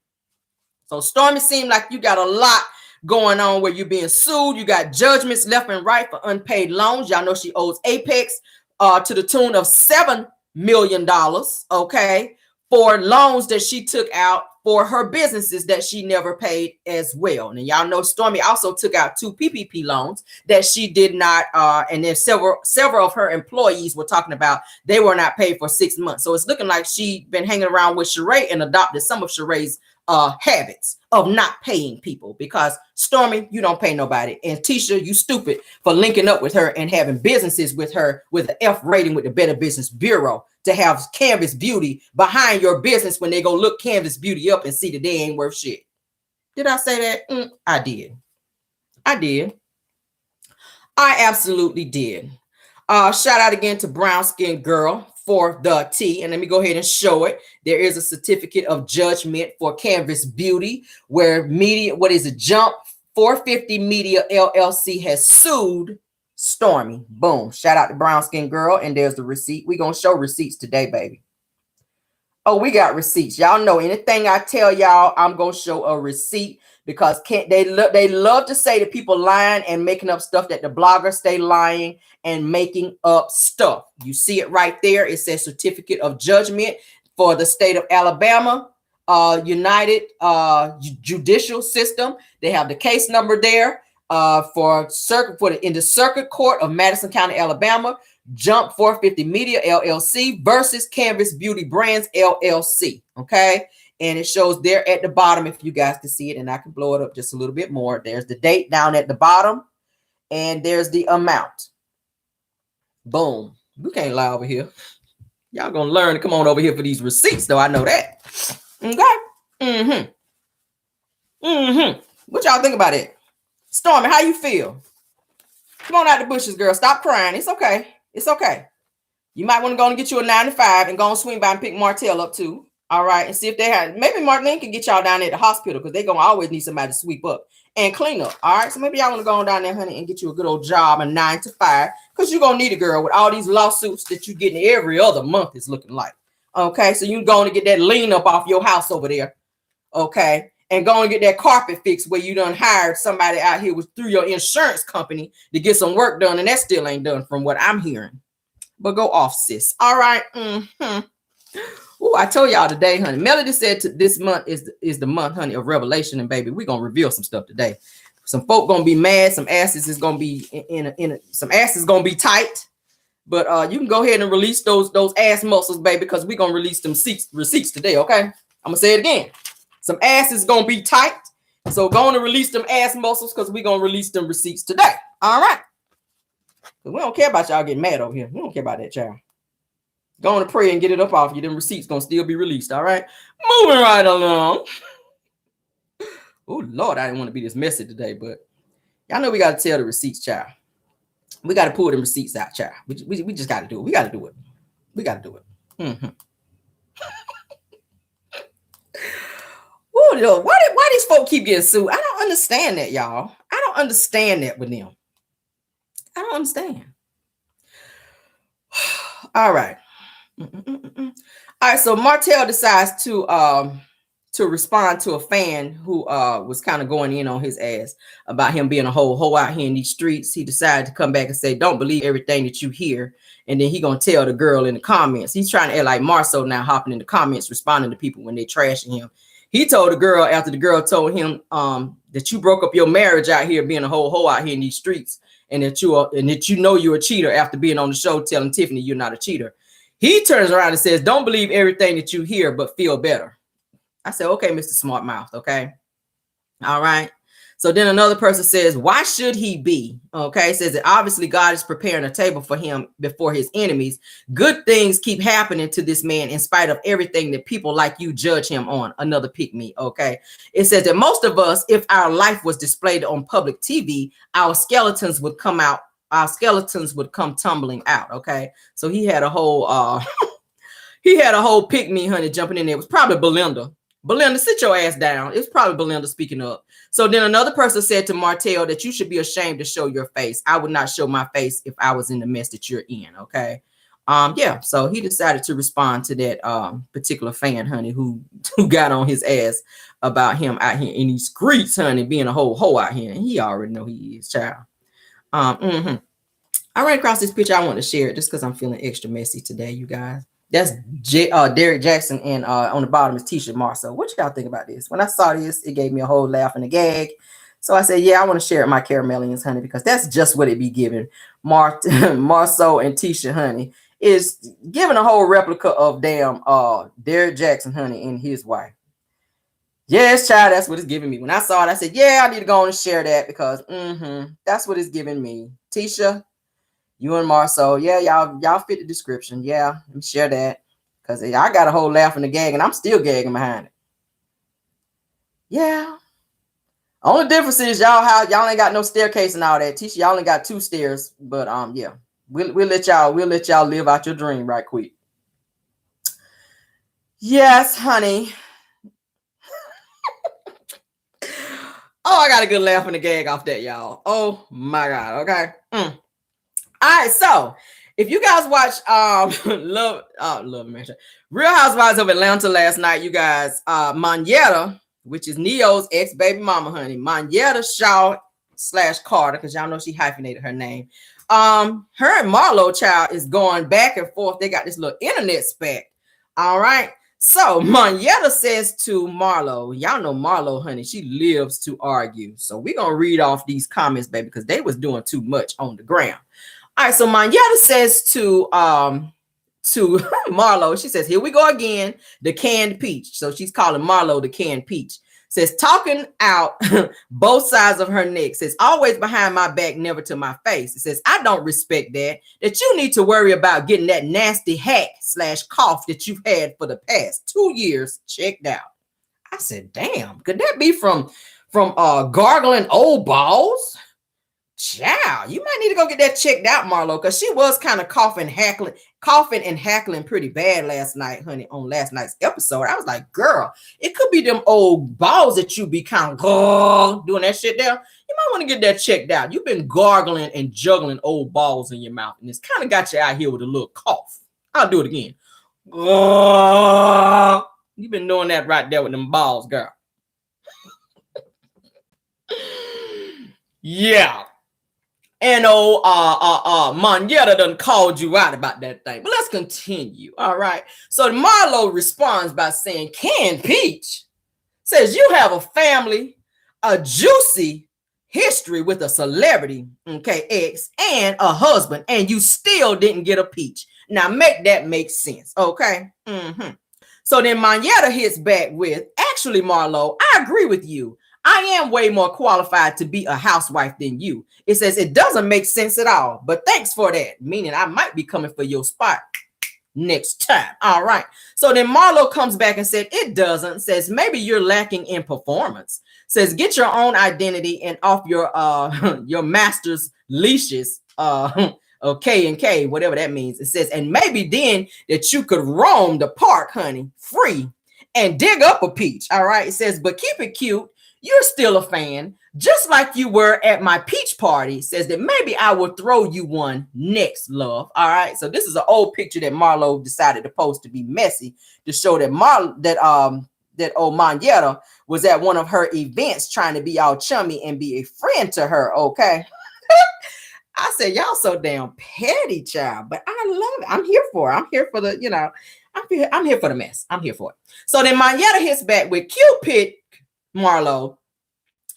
So Stormy, seemed like you got a lot going on where you're being sued. You got judgments left and right for unpaid loans. Y'all know she owes Apex to the tune of $7 million, okay, for loans that she took out for her businesses that she never paid as well. And y'all know Stormy also took out 2 PPP loans that she did not, and then several of her employees were talking about they were not paid for 6 months. So it's looking like she been hanging around with Sheree and adopted some of Sheree's habits of not paying people, because Stormy, you don't pay nobody, and Tisha, you stupid for linking up with her and having businesses with her with an F rating with the Better Business Bureau to have Canvas Beauty behind your business when they go look Canvas Beauty up and see that they ain't worth shit. Did I say that? I did. I absolutely did. Shout out again to Brown Skin Girl for the T. And let me go ahead and show it. There is a certificate of judgment for Canvas Beauty where Jump 450 Media LLC has sued Stormy. Boom. Shout out to Brown Skin Girl. And there's the receipt. We're going to show receipts today, baby. Oh, we got receipts. Y'all know anything I tell y'all, I'm going to show a receipt, because they love to say that people lying and making up stuff, that the bloggers stay lying and making up stuff. You see it right there. It says certificate of judgment for the state of Alabama, United Judicial System. They have the case number there in the Circuit Court of Madison County, Alabama. Jump 450 Media LLC versus Canvas Beauty Brands LLC. Okay. And it shows there at the bottom, if you guys can see it, and I can blow it up just a little bit more. There's the date down at the bottom, and there's the amount. Boom. We can't lie over here. Y'all gonna learn to come on over here for these receipts, though. I know that. Okay. What y'all think about it? Stormy, how you feel? Come on out the bushes, girl. Stop crying. It's okay. It's okay. You might want to go and get you a 9 to 5 and go and swing by and pick Martell up too. All right. And see if they have, maybe Marlene can get y'all down there at the hospital, because they're going to always need somebody to sweep up and clean up. All right. So maybe y'all want to go on down there, honey, and get you a good old job, a 9 to 5, because you're going to need a girl with all these lawsuits that you're getting every other month is looking like. Okay. So you're going to get that lien up off your house over there. Okay. And go and get that carpet fixed where you done hired somebody out here through your insurance company to get some work done. And that still ain't done from what I'm hearing. But go off, sis. All right. Oh, I told y'all today, honey. Melody said this month is the month, honey, of revelation. And baby, we're going to reveal some stuff today. Some folk going to be mad. Some asses is going to be some asses going to be tight. But you can go ahead and release those ass muscles, baby, because we're going to release them receipts today, okay? I'm going to say it again. Some ass is going to be tight. So going to release them ass muscles, because we're going to release them receipts today. All right. We don't care about y'all getting mad over here. We don't care about that, child. Go on to pray and get it up off you. Them receipts going to still be released. All right. Moving right along. Oh, Lord, I didn't want to be this messy today, but y'all know we got to tell the receipts, child. We got to pull them receipts out, child. We just got to do it. We got to do it. We got to do it. Ooh, why these folk keep getting sued? I don't understand that, y'all. I don't understand that with them. I don't understand. All right. All right. So Martell decides to respond to a fan who was kind of going in on his ass about him being a whole hoe out here in these streets. He decided to come back and say, don't believe everything that you hear. And then he gonna tell the girl in the comments. He's trying to act like Marceau now, hopping in the comments, responding to people when they trashing him. He told the girl, after the girl told him that you broke up your marriage out here being a whole hoe out here in these streets, and that you know you're a cheater after being on the show telling Tiffany you're not a cheater. He turns around and says, don't believe everything that you hear, but feel better. I said, okay, Mr. Smart Mouth. Okay. All right. So then another person says, why should he be? Okay. Says that obviously God is preparing a table for him before his enemies. Good things keep happening to this man in spite of everything that people like you judge him on. Another pick me. Okay. It says that most of us, if our life was displayed on public TV, our skeletons would come out. Our skeletons would come tumbling out. Okay. So he had a whole, pick me, honey, jumping in there. It was probably Belinda. Belinda, sit your ass down. It's probably Belinda speaking up. So then another person said to Martell that you should be ashamed to show your face. I would not show my face if I was in the mess that you're in. Okay. Yeah. So he decided to respond to that particular fan, honey, who got on his ass about him out here in these streets, honey, being a whole hoe out here. And he already know he is, child. I ran across this picture. I want to share it just because I'm feeling extra messy today, you guys. That's Derek Jackson, and on the bottom is Tisha Marceau. What y'all think about this? When I saw this, it gave me a whole laugh and a gag. So I said, yeah, I want to share it with my Caramelians, honey, because that's just what it be giving. Marceau and Tisha, honey, is giving a whole replica of damn Derek Jackson, honey, and his wife. Yes, child, that's what it's giving me. When I saw it, I said, yeah, I need to go on and share that because that's what it's giving me. Tisha, you and Marceau, yeah, y'all fit the description. Yeah, let me share that because I got a whole laugh and a gag, and I'm still gagging behind it. Yeah. Only difference is y'all ain't got no staircase and all that. Tisha, y'all only got 2 stairs, but yeah, we'll let y'all live out your dream right quick. Yes, honey. Oh, I got a good laugh and a gag off that, y'all. Oh my God. Okay. All right. So if you guys watch Love Real Housewives of Atlanta last night, you guys, Monyetta, which is Neo's ex-baby mama, honey, Monyetta Shaw / Carter, because y'all know she hyphenated her name. Her and Marlo, child, is going back and forth. They got this little internet spat. All right. So Monyetta says to Marlo, y'all know Marlo, honey, she lives to argue. So we're going to read off these comments, baby, because they was doing too much on the ground. All right, so Monyetta says to Marlo, she says, here we go again, the canned peach. So she's calling Marlo the canned peach. Says, talking out both sides of her neck. Says, always behind my back, never to my face. It says, I don't respect that you need to worry about getting that nasty hack / cough that you've had for the past 2 years checked out. I said, damn, could that be from gargling old balls? Child, you might need to go get that checked out, Marlo, because she was kind of coughing and hackling pretty bad last night, honey, on last night's episode. I was like, girl, it could be them old balls that you be kind of doing that shit there. You might want to get that checked out. You've been gargling and juggling old balls in your mouth, and it's kind of got you out here with a little cough. I'll do it again. You've been doing that right there with them balls, girl. Yeah. And Monyetta done called you out about that thing. But let's continue. All right. So Marlo responds by saying, canned peach. Says, you have a family, a juicy history with a celebrity, okay, ex, and a husband, and you still didn't get a peach. Now make that make sense, okay? So then Monyetta hits back with, actually, Marlo, I agree with you. I am way more qualified to be a housewife than you. It says it doesn't make sense at all, but thanks for that. Meaning I might be coming for your spot next time. All right. So then Marlo comes back and said, it doesn't. Says, maybe you're lacking in performance. Says, get your own identity and off your master's leashes. Or K&K, whatever that means. It says, and maybe then that you could roam the park, honey, free and dig up a peach. All right. It says, but keep it cute. You're still a fan, just like you were at my peach party. Says that maybe I will throw you one next, love. All right. So this is an old picture that Marlo decided to post to be messy to show that old Monyetta was at one of her events trying to be all chummy and be a friend to her. Okay. I said, y'all so damn petty, child, but I love it. I'm here for it. I'm here for the, I'm here for the mess. I'm here for it. So then Monyetta hits back with Cupid. Marlo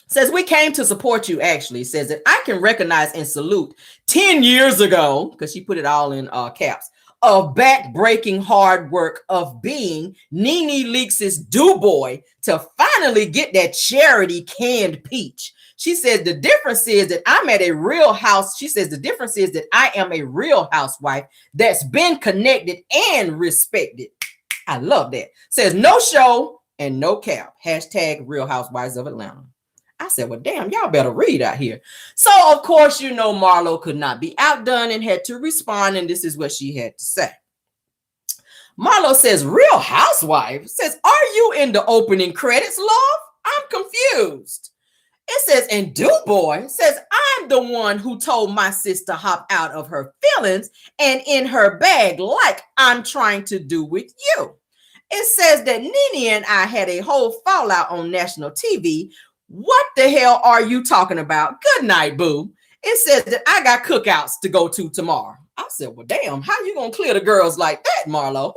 says, we came to support you, actually. Says that I can recognize and salute 10 years ago, because she put it all in caps, of back-breaking hard work of being Nene Leakes' do-boy to finally get that charity canned peach. She says the difference is that I'm at a real house. She says the difference is that I am a real housewife that's been connected and respected. I love that. Says no show and no cap. Hashtag Real Housewives of Atlanta. I said, well, damn, y'all better read out here. So, of course, Marlo could not be outdone and had to respond. And this is what she had to say. Marlo says, Real Housewife? Says, are you in the opening credits, love? I'm confused. It says, and DuBois says, I'm the one who told my sis to hop out of her feelings and in her bag like I'm trying to do with you. It says that Nene and I had a whole fallout on national TV. What the hell are you talking about? Good night, boo. It says that I got cookouts to go to tomorrow. I said, well, damn, how you going to clear the girls like that, Marlo?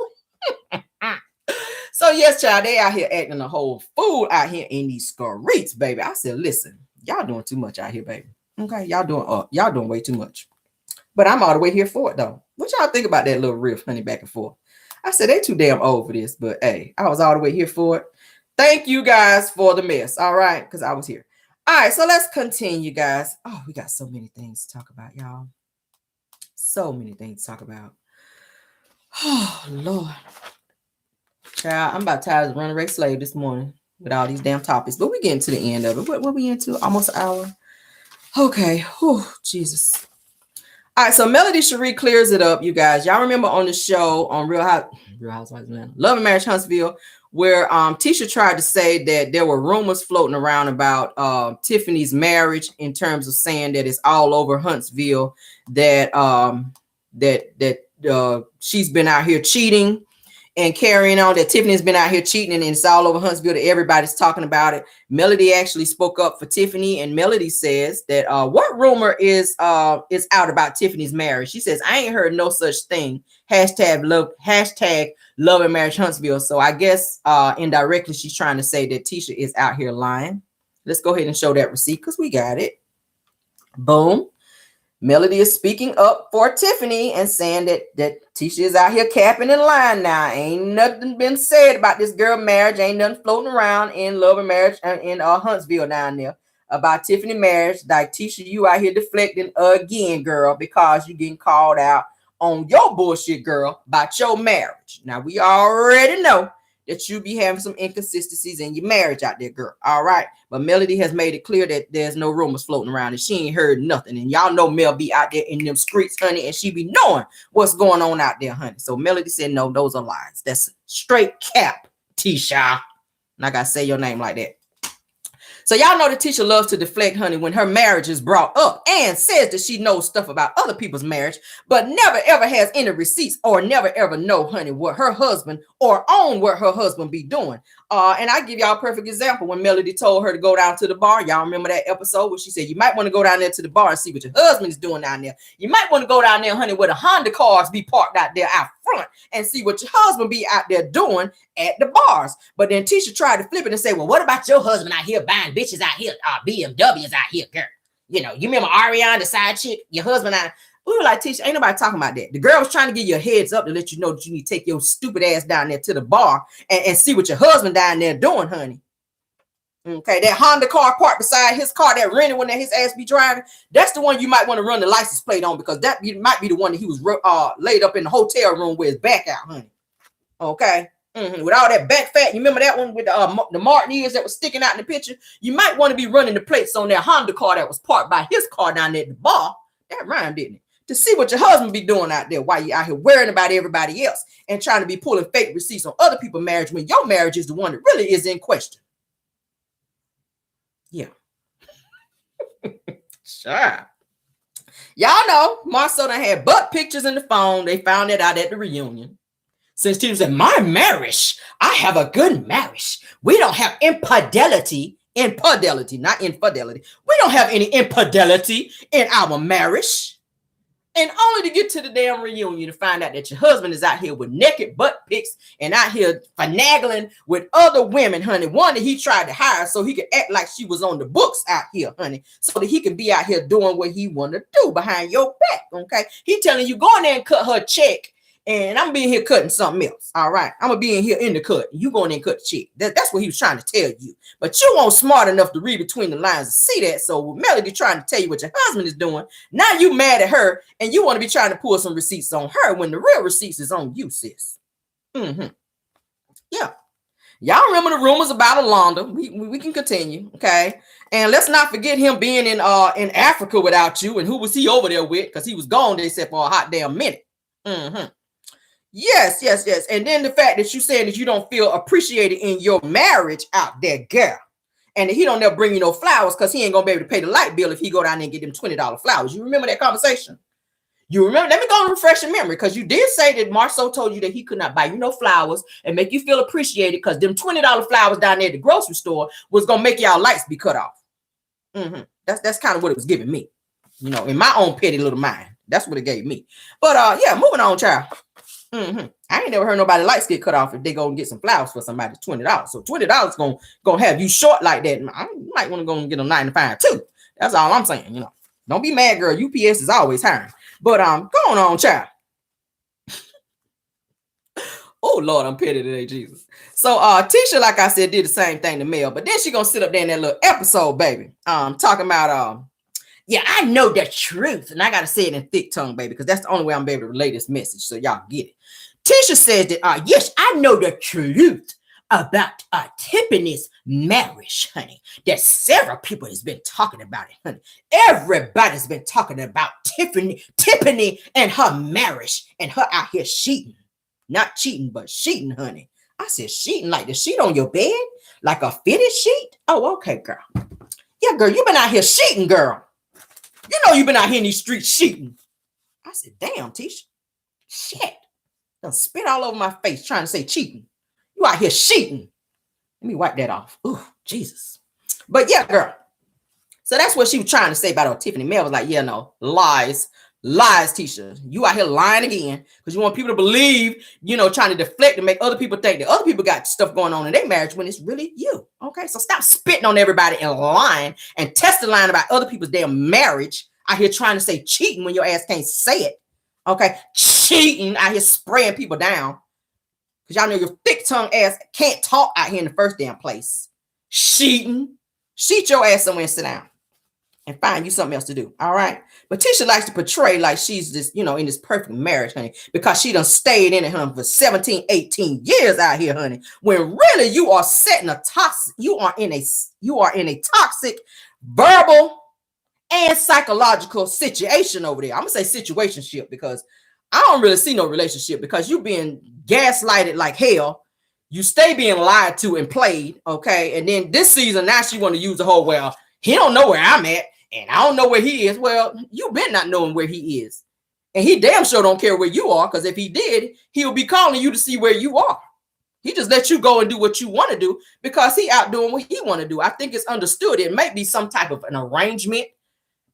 So yes, child, they out here acting a whole fool out here in these streets, baby. I said, listen, y'all doing too much out here, baby. Okay, y'all doing way too much. But I'm all the way here for it though. What y'all think about that little riff, honey, back and forth? I said they too damn old for this, but hey, I was all the way here for it. Thank you guys for the mess. All right, because I was here. All right, so let's continue, guys. Oh, we got so many things to talk about, y'all. So many things to talk about. Oh, Lord. Child, I'm about tired of runaway slave this morning with all these damn topics, but we're getting to the end of it. What we into? Almost an hour. Okay. Whew, Jesus. All right, so Melodi Shari clears it up, you guys. Y'all remember on the show on Real Housewives of Atlanta, Love and Marriage Huntsville, where Tisha tried to say that there were rumors floating around about Tiffany's marriage, in terms of saying that it's all over Huntsville, that she's been out here cheating and carrying on, that Tiffany's been out here cheating and it's all over Huntsville, that everybody's talking about it. Melodi actually spoke up for Tiffany, and Melodi says that what rumor is out about Tiffany's marriage? She says, I ain't heard no such thing. Hashtag love and marriage Huntsville. So I guess indirectly she's trying to say that Tisha is out here lying. Let's go ahead and show that receipt because we got it. Boom. Melodi is speaking up for Tiffany and saying that Tisha is out here capping in line now. Ain't nothing been said about this girl marriage. Ain't nothing floating around in Love and Marriage in Huntsville down there about Tiffany marriage. Like, Tisha, you out here deflecting again, girl, because you getting called out on your bullshit, girl, about your marriage. Now, we already know that you be having some inconsistencies in your marriage out there, girl. All right. But Melodi has made it clear that there's no rumors floating around and she ain't heard nothing. And y'all know Mel be out there in them streets, honey, and she be knowing what's going on out there, honey. So Melodi said, no, those are lies. That's straight cap, Tisha. And I got to say your name like that. So y'all know that Tisha loves to deflect, honey, when her marriage is brought up, and says that she knows stuff about other people's marriage, but never ever has any receipts or never ever know, honey, what her husband or own what her husband be doing. And I give y'all a perfect example when Melodi told her to go down to the bar. Y'all remember that episode where she said, you might want to go down there to the bar and see what your husband is doing down there. You might want to go down there, honey, where the Honda cars be parked out there out front and see what your husband be out there doing at the bars. But then Tisha tried to flip it and say, well, what about your husband out here buying bitches out here, BMWs out here, girl? You know, you remember Ariana, the side chick, your husband out. We were like, Tisha, ain't nobody talking about that. The girl was trying to give you a heads up to let you know that you need to take your stupid ass down there to the bar and see what your husband down there doing, honey. Okay, that Honda car parked beside his car, that rented one that his ass be driving, that's the one you might want to run the license plate on, because that might be the one that he was laid up in the hotel room with his back out, honey. Okay. With all that back fat, you remember that one with the Martin ears that was sticking out in the picture? You might want to be running the plates on that Honda car that was parked by his car down there at the bar. That rhymed, didn't it? To see what your husband be doing out there while you out here worrying about everybody else and trying to be pulling fake receipts on other people's marriage when your marriage is the one that really is in question. Yeah. Sure. Y'all know Marcel done had butt pictures in the phone. They found that out at the reunion. Since Tim said, my marriage, I have a good marriage. We don't have infidelity, not infidelity. We don't have any infidelity in our marriage. And only to get to the damn reunion to find out that your husband is out here with naked butt pics and out here finagling with other women, honey. One that he tried to hire so he could act like she was on the books out here, honey, so that he can be out here doing what he want to do behind your back, okay? He telling you, go in there and cut her check, and I'm being here cutting something else, all right? I'm going to be in here in the cut. You go in there and cut the check. That's what he was trying to tell you. But you weren't smart enough to read between the lines and see that. So with Melodi trying to tell you what your husband is doing, now you mad at her, and you want to be trying to pull some receipts on her when the real receipts is on you, sis. Yeah. Y'all remember the rumors about Alonda. We can continue, okay? And let's not forget him being in Africa without you. And who was he over there with? Because he was gone, they said, for a hot damn minute. Yes. And then the fact that you saying that you don't feel appreciated in your marriage out there, girl. And that he don't ever bring you no flowers because he ain't going to be able to pay the light bill if he go down there and get them $20 flowers. You remember that conversation? You remember? Let me go and refresh your memory, because you did say that Marceau told you that he could not buy you no flowers and make you feel appreciated because them $20 flowers down there at the grocery store was going to make y'all lights be cut off. That's kind of what it was giving me, you know, in my own petty little mind. That's what it gave me. But yeah, moving on, child. I ain't never heard nobody lights get cut off if they go and get some flowers for somebody. $20. So $20 gonna have you short like that. You might want to go and get a 95 too. That's all I'm saying. You know, don't be mad, girl. UPS is always hiring. But going on, child. Oh Lord, I'm petty today, Jesus. So Tisha, like I said, did the same thing to Mel, but then she gonna sit up there in that little episode, baby. Talking about yeah, I know the truth. And I gotta say it in thick tongue, baby, because that's the only way I'm able to relay this message so y'all get it. Tisha says that yes, I know the truth about Tiffany's marriage, honey. That several people has been talking about it, honey. Everybody's been talking about Tiffany and her marriage and her out here cheating. Not cheating, but cheating, honey. I said cheating like the sheet on your bed? Like a fitted sheet? Oh, okay, girl. Yeah, girl, you been out here cheating, girl. You know you been out here in these streets cheating. I said, damn, Tisha. Shit. Done spit all over my face trying to say cheating. You out here cheating. Let me wipe that off. Ooh, Jesus. But yeah, girl. So that's what she was trying to say about her. Tiffany Mel was like, yeah, no, lies. Lies, Tisha. You out here lying again because you want people to believe, you know, trying to deflect and make other people think that other people got stuff going on in their marriage when it's really you. Okay, so stop spitting on everybody and lying and testifying about other people's damn marriage out here trying to say cheating when your ass can't say it. Okay, cheating out here spraying people down because y'all know your thick tongue ass can't talk out here in the first damn place. Cheating. Sheet your ass somewhere and sit down and find you something else to do. All right. But Tisha likes to portray like she's this, you know, in this perfect marriage, honey, because she done stayed in it, honey, for 17, 18 years out here, honey. When really you are setting a toxic, you are in a toxic verbal and psychological situation over there. I'm gonna say situationship because I don't really see no relationship because you being gaslighted like hell. You stay being lied to and played, okay? And then this season, now she want to use the whole, well, he don't know where I'm at, and I don't know where he is. Well, you been not knowing where he is. And he damn sure don't care where you are, because if he did, he'll be calling you to see where you are. He just let you go and do what you want to do because he out doing what he want to do. I think it's understood. It may be some type of an arrangement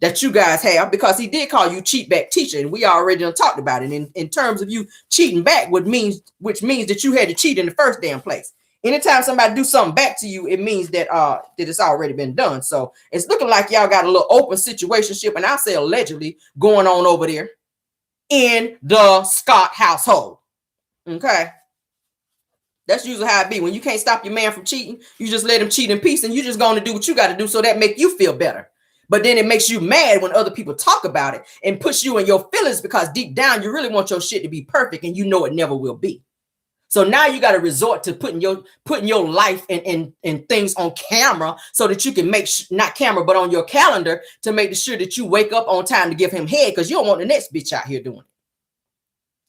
that you guys have because he did call you cheat back teacher, and we already done talked about it in terms of you cheating back, which means that you had to cheat in the first damn place. Anytime somebody do something back to you, it means that that it's already been done. So it's looking like y'all got a little open situationship, and I say allegedly going on over there in the Scott household. Okay. That's usually how it be. When you can't stop your man from cheating, you just let him cheat in peace, and you just going to do what you got to do so that make you feel better. But then it makes you mad when other people talk about it and push you in your feelings because deep down you really want your shit to be perfect, and you know it never will be. So now you got to resort to putting your life and things on camera so that you can make not camera but on your calendar to make sure that you wake up on time to give him head, because you don't want the next bitch out here doing it.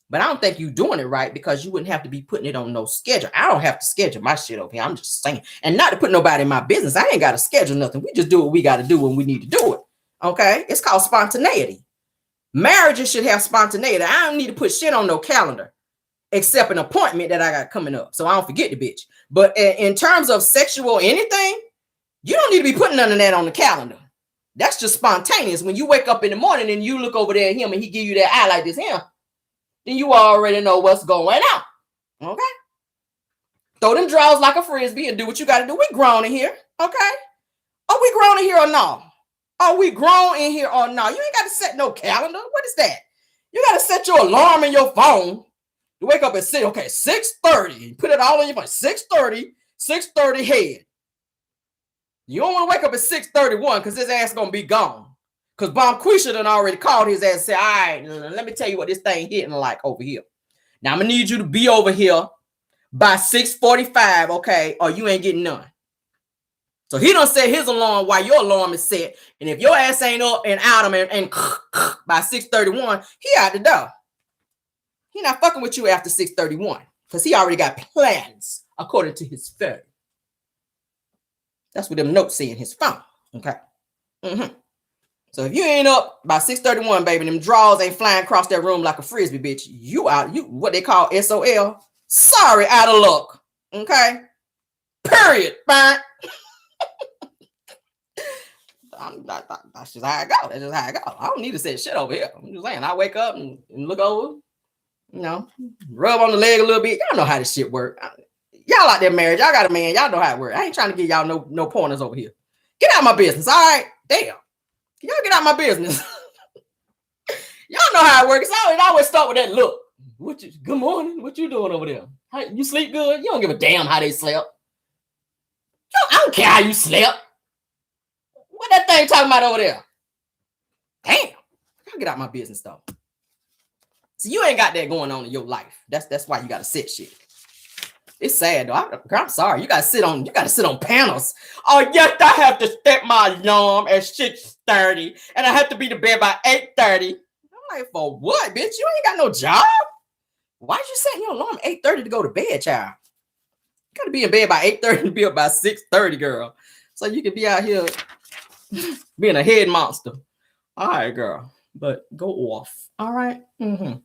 But I don't think you're doing it right because you wouldn't have to be putting it on no schedule. I don't have to schedule my shit over here. I'm just saying. And not to put nobody in my business. I ain't got to schedule nothing. We just do what we got to do when we need to do it. Okay? It's called spontaneity. Marriages should have spontaneity. I don't need to put shit on no calendar except an appointment that I got coming up, so I don't forget the bitch. But in terms of sexual anything, you don't need to be putting none of that on the calendar. That's just spontaneous. When you wake up in the morning and you look over there at him and he give you that eye like this, him, then you already know what's going on. Okay? Throw them drawers like a frisbee and do what you got to do. We grown in here. Okay? Are we grown in here or no? Are we grown in here or no? You ain't got to set no calendar. What is that? You got to set your alarm in your phone. You wake up at 6, okay, 6:30. Put it all on your phone. 6:30 head. You don't want to wake up at 6:31 because his ass going to be gone. Because Bonquisha done already called his ass and said, all right, let me tell you what this thing hitting like over here. Now, I'm going to need you to be over here by 6:45, okay, or you ain't getting none. So he done set his alarm while your alarm is set. And if your ass ain't up and out of him and by 6:31, he out the door. He not fucking with you after 6:31 because he already got plans according to his phone. That's what them notes say in his phone. Okay. So if you ain't up by 6:31, baby, them drawers ain't flying across that room like a frisbee, bitch. You out. You what they call SOL. Sorry, out of luck. Okay. Period. Fine. That's just how I go. That's just how I go. I don't need to say shit over here. I'm just saying. I wake up and look over. You know, rub on the leg a little bit. Y'all know how this shit work. Y'all out there married. Y'all got a man. Y'all know how it work. I ain't trying to give y'all no pointers over here. Get out of my business. All right. Damn. Can y'all get out of my business? Y'all know how it works. It always start with that look. Good morning. What you doing over there? You sleep good? You don't give a damn how they slept. I don't care how you slept. What that thing talking about over there? Damn. Y'all get out of my business though. So you ain't got that going on in your life. That's why you gotta sit shit. It's sad though. I'm sorry. You gotta sit on panels. Oh yes, I have to set my alarm at 6:30, and I have to be to bed by 8:30. I'm like, for what, bitch? You ain't got no job. Why'd you set your alarm 8:30 to go to bed, child? You gotta be in bed by 8:30 to be up by 6:30, girl. So you can be out here being a head monster. All right, girl. But go off. All right. Mm-hmm.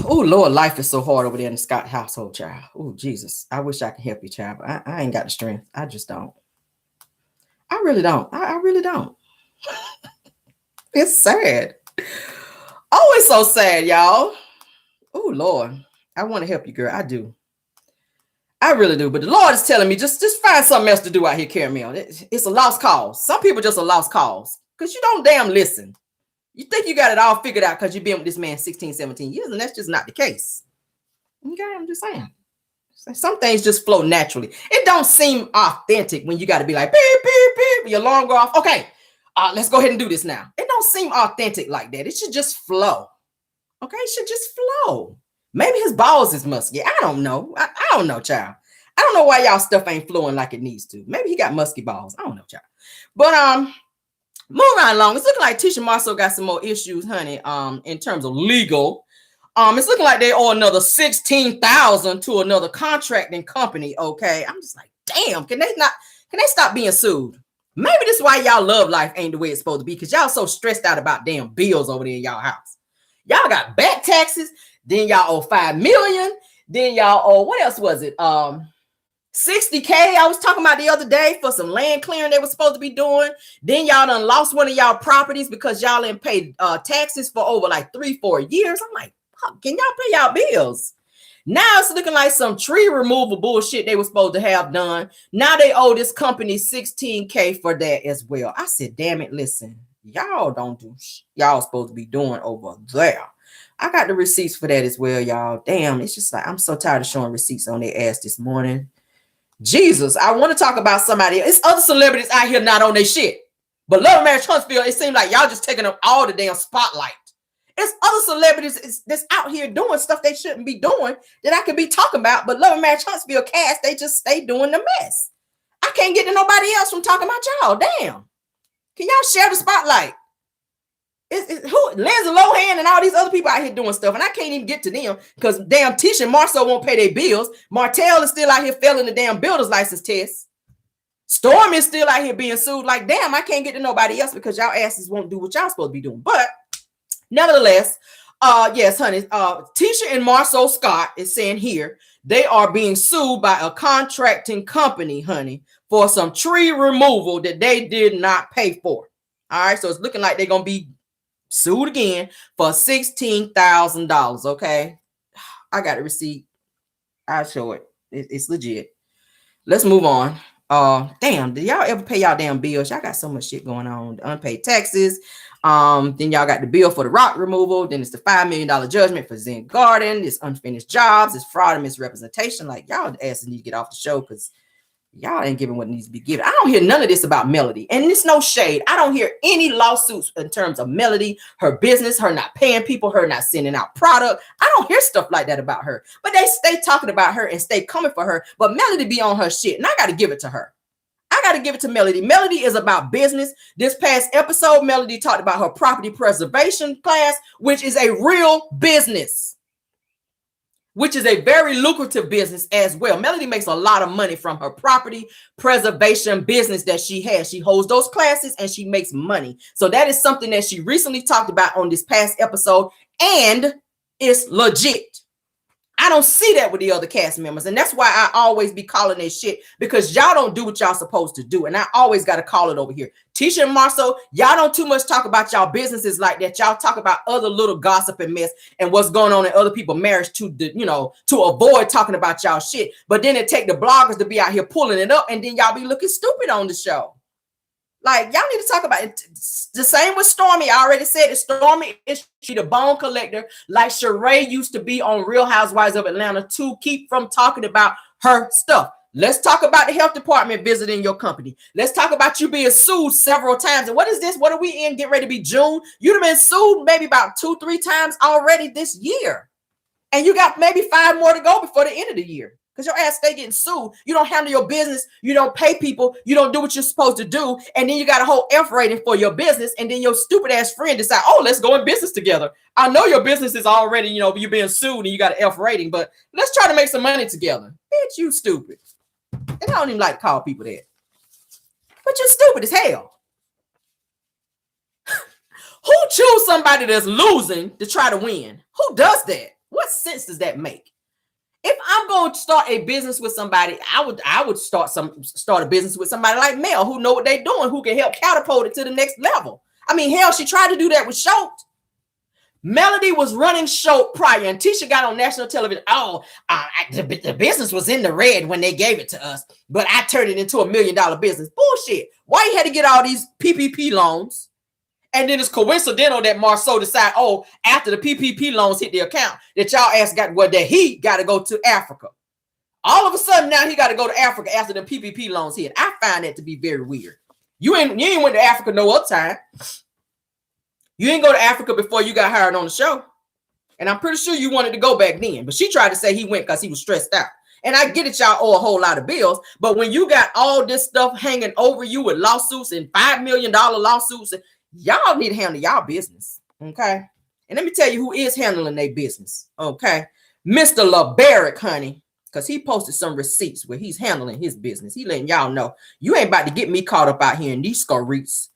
Oh, Lord, life is so hard over there in the Scott household, child. Oh, Jesus. I wish I could help you, child, but I ain't got the strength. I just don't. I really don't. I really don't. It's sad. Oh, it's so sad, y'all. Oh, Lord. I want to help you, girl. I do. I really do. But the Lord is telling me, just find something else to do out here, Caramel. It's a lost cause. Some people just a lost cause because you don't damn listen. You think you got it all figured out because you've been with this man 16, 17 years, and that's just not the case. Okay, I'm just saying. Some things just flow naturally. It don't seem authentic when you got to be like, beep, beep, beep, your alarm go off. Okay, let's go ahead and do this now. It don't seem authentic like that. It should just flow. Okay, it should just flow. Maybe his balls is musky. I don't know. I don't know, child. I don't know why y'all stuff ain't flowing like it needs to. Maybe he got musky balls. I don't know, child. But moving right along, it's looking like Tisha Marceau got some more issues, honey. In terms of legal, it's looking like they owe another $16,000 to another contracting company. Okay, I'm just like, damn. Can they stop being sued? Maybe this is why y'all love life ain't the way it's supposed to be, because y'all so stressed out about damn bills over there in y'all house. Y'all got back taxes, then y'all owe $5 million, then y'all owe, what else was it? $60K I was talking about the other day for some land clearing they were supposed to be doing. Then y'all done lost one of y'all properties because y'all didn't pay taxes for over like 3-4 years. I'm like, can y'all pay y'all bills? Now it's looking like some tree removal bullshit they were supposed to have done. Now they owe this company $16K for that as well. I said, damn it, listen, y'all don't do y'all supposed to be doing over there. I got the receipts for that as well, y'all. Damn, it's just like I'm so tired of showing receipts on their ass this morning. Jesus, I want to talk about somebody. It's other celebrities out here not on their shit. But Love and Marriage Huntsville, it seems like y'all just taking up all the damn spotlight. It's other celebrities that's out here doing stuff they shouldn't be doing that I could be talking about. But Love and Marriage Huntsville cast, they just stay doing the mess. I can't get to nobody else from talking about y'all. Damn. Can y'all share the spotlight? Lindsay Lohan and all these other people out here doing stuff, and I can't even get to them because damn Tisha and Marceau won't pay their bills. Martell is still out here failing the damn builder's license test. Storm is still out here being sued. Like, damn, I can't get to nobody else because y'all asses won't do what y'all supposed to be doing. But nevertheless, yes, honey, Tisha and Marceau Scott is saying here they are being sued by a contracting company, honey, for some tree removal that they did not pay for. All right, so it's looking like they're gonna be sued again for $16,000. Okay, I got a receipt. I'll show it. It's legit. Let's move on. Damn, did y'all ever pay y'all damn bills? Y'all got so much shit going on. The unpaid taxes. Then y'all got the bill for the rock removal. Then it's the $5 million judgment for Zen Garden. It's unfinished jobs. It's fraud and misrepresentation. Like, y'all asses need to get off the show because y'all ain't giving what needs to be given. I don't hear none of this about Melodi. And it's no shade. I don't hear any lawsuits in terms of Melodi, her business, her not paying people, her not sending out product. I don't hear stuff like that about her. But they stay talking about her and stay coming for her. But Melodi be on her shit. And I got to give it to her. I got to give it to Melodi. Melodi is about business. This past episode, Melodi talked about her property preservation class, which is a real business, which is a very lucrative business as well. Melodi makes a lot of money from her property preservation business that she has. She holds those classes and she makes money. So that is something that she recently talked about on this past episode, and it's legit. I don't see that with the other cast members, and that's why I always be calling their shit, because y'all don't do what y'all supposed to do, and I always got to call it over here. Tisha and Marceau, y'all don't too much talk about y'all businesses like that. Y'all talk about other little gossip and mess and what's going on in other people's marriage to, to avoid talking about y'all shit. But then it take the bloggers to be out here pulling it up, and then y'all be looking stupid on the show. Like, y'all need to talk about it. The same with Stormy. I already said it. Stormy is the bone collector, like Sheree used to be on Real Housewives of Atlanta, to keep from talking about her stuff. Let's talk about the health department visiting your company. Let's talk about you being sued several times. And what is this? What are we in? Get ready to be June. You'd have been sued maybe about 2-3 times already this year. And you got maybe 5 more to go before the end of the year. Because your ass stay getting sued. You don't handle your business. You don't pay people. You don't do what you're supposed to do. And then you got a whole F rating for your business. And then your stupid ass friend decide, oh, let's go in business together. I know your business is already, you're being sued and you got an F rating, but let's try to make some money together. Bitch, you stupid. And I don't even like to call people that. But you're stupid as hell. Who choose somebody that's losing to try to win? Who does that? What sense does that make? If I'm going to start a business with somebody, I would start a business with somebody like Mel, who know what they're doing, who can help catapult it to the next level. I mean, hell, she tried to do that with Schultz. Melodi was running Schultz prior, and Tisha got on national television. Oh, the business was in the red when they gave it to us, but I turned it into $1 million business. Bullshit. Why you had to get all these PPP loans? And then it's coincidental that Marceau decided, oh, after the PPP loans hit the account, that y'all ass that he got to go to Africa. All of a sudden now he got to go to Africa after the PPP loans hit. I find that to be very weird. You ain't went to Africa no other time. You ain't go to Africa before you got hired on the show. And I'm pretty sure you wanted to go back then. But she tried to say he went because he was stressed out. And I get it, y'all owe a whole lot of bills. But when you got all this stuff hanging over you with lawsuits and $5 million lawsuits, y'all need to handle y'all business. Okay. And let me tell you who is handling their business. Okay. Mr. LeBaric, honey. Because he posted some receipts where he's handling his business. He letting y'all know you ain't about to get me caught up out here in these scoreets.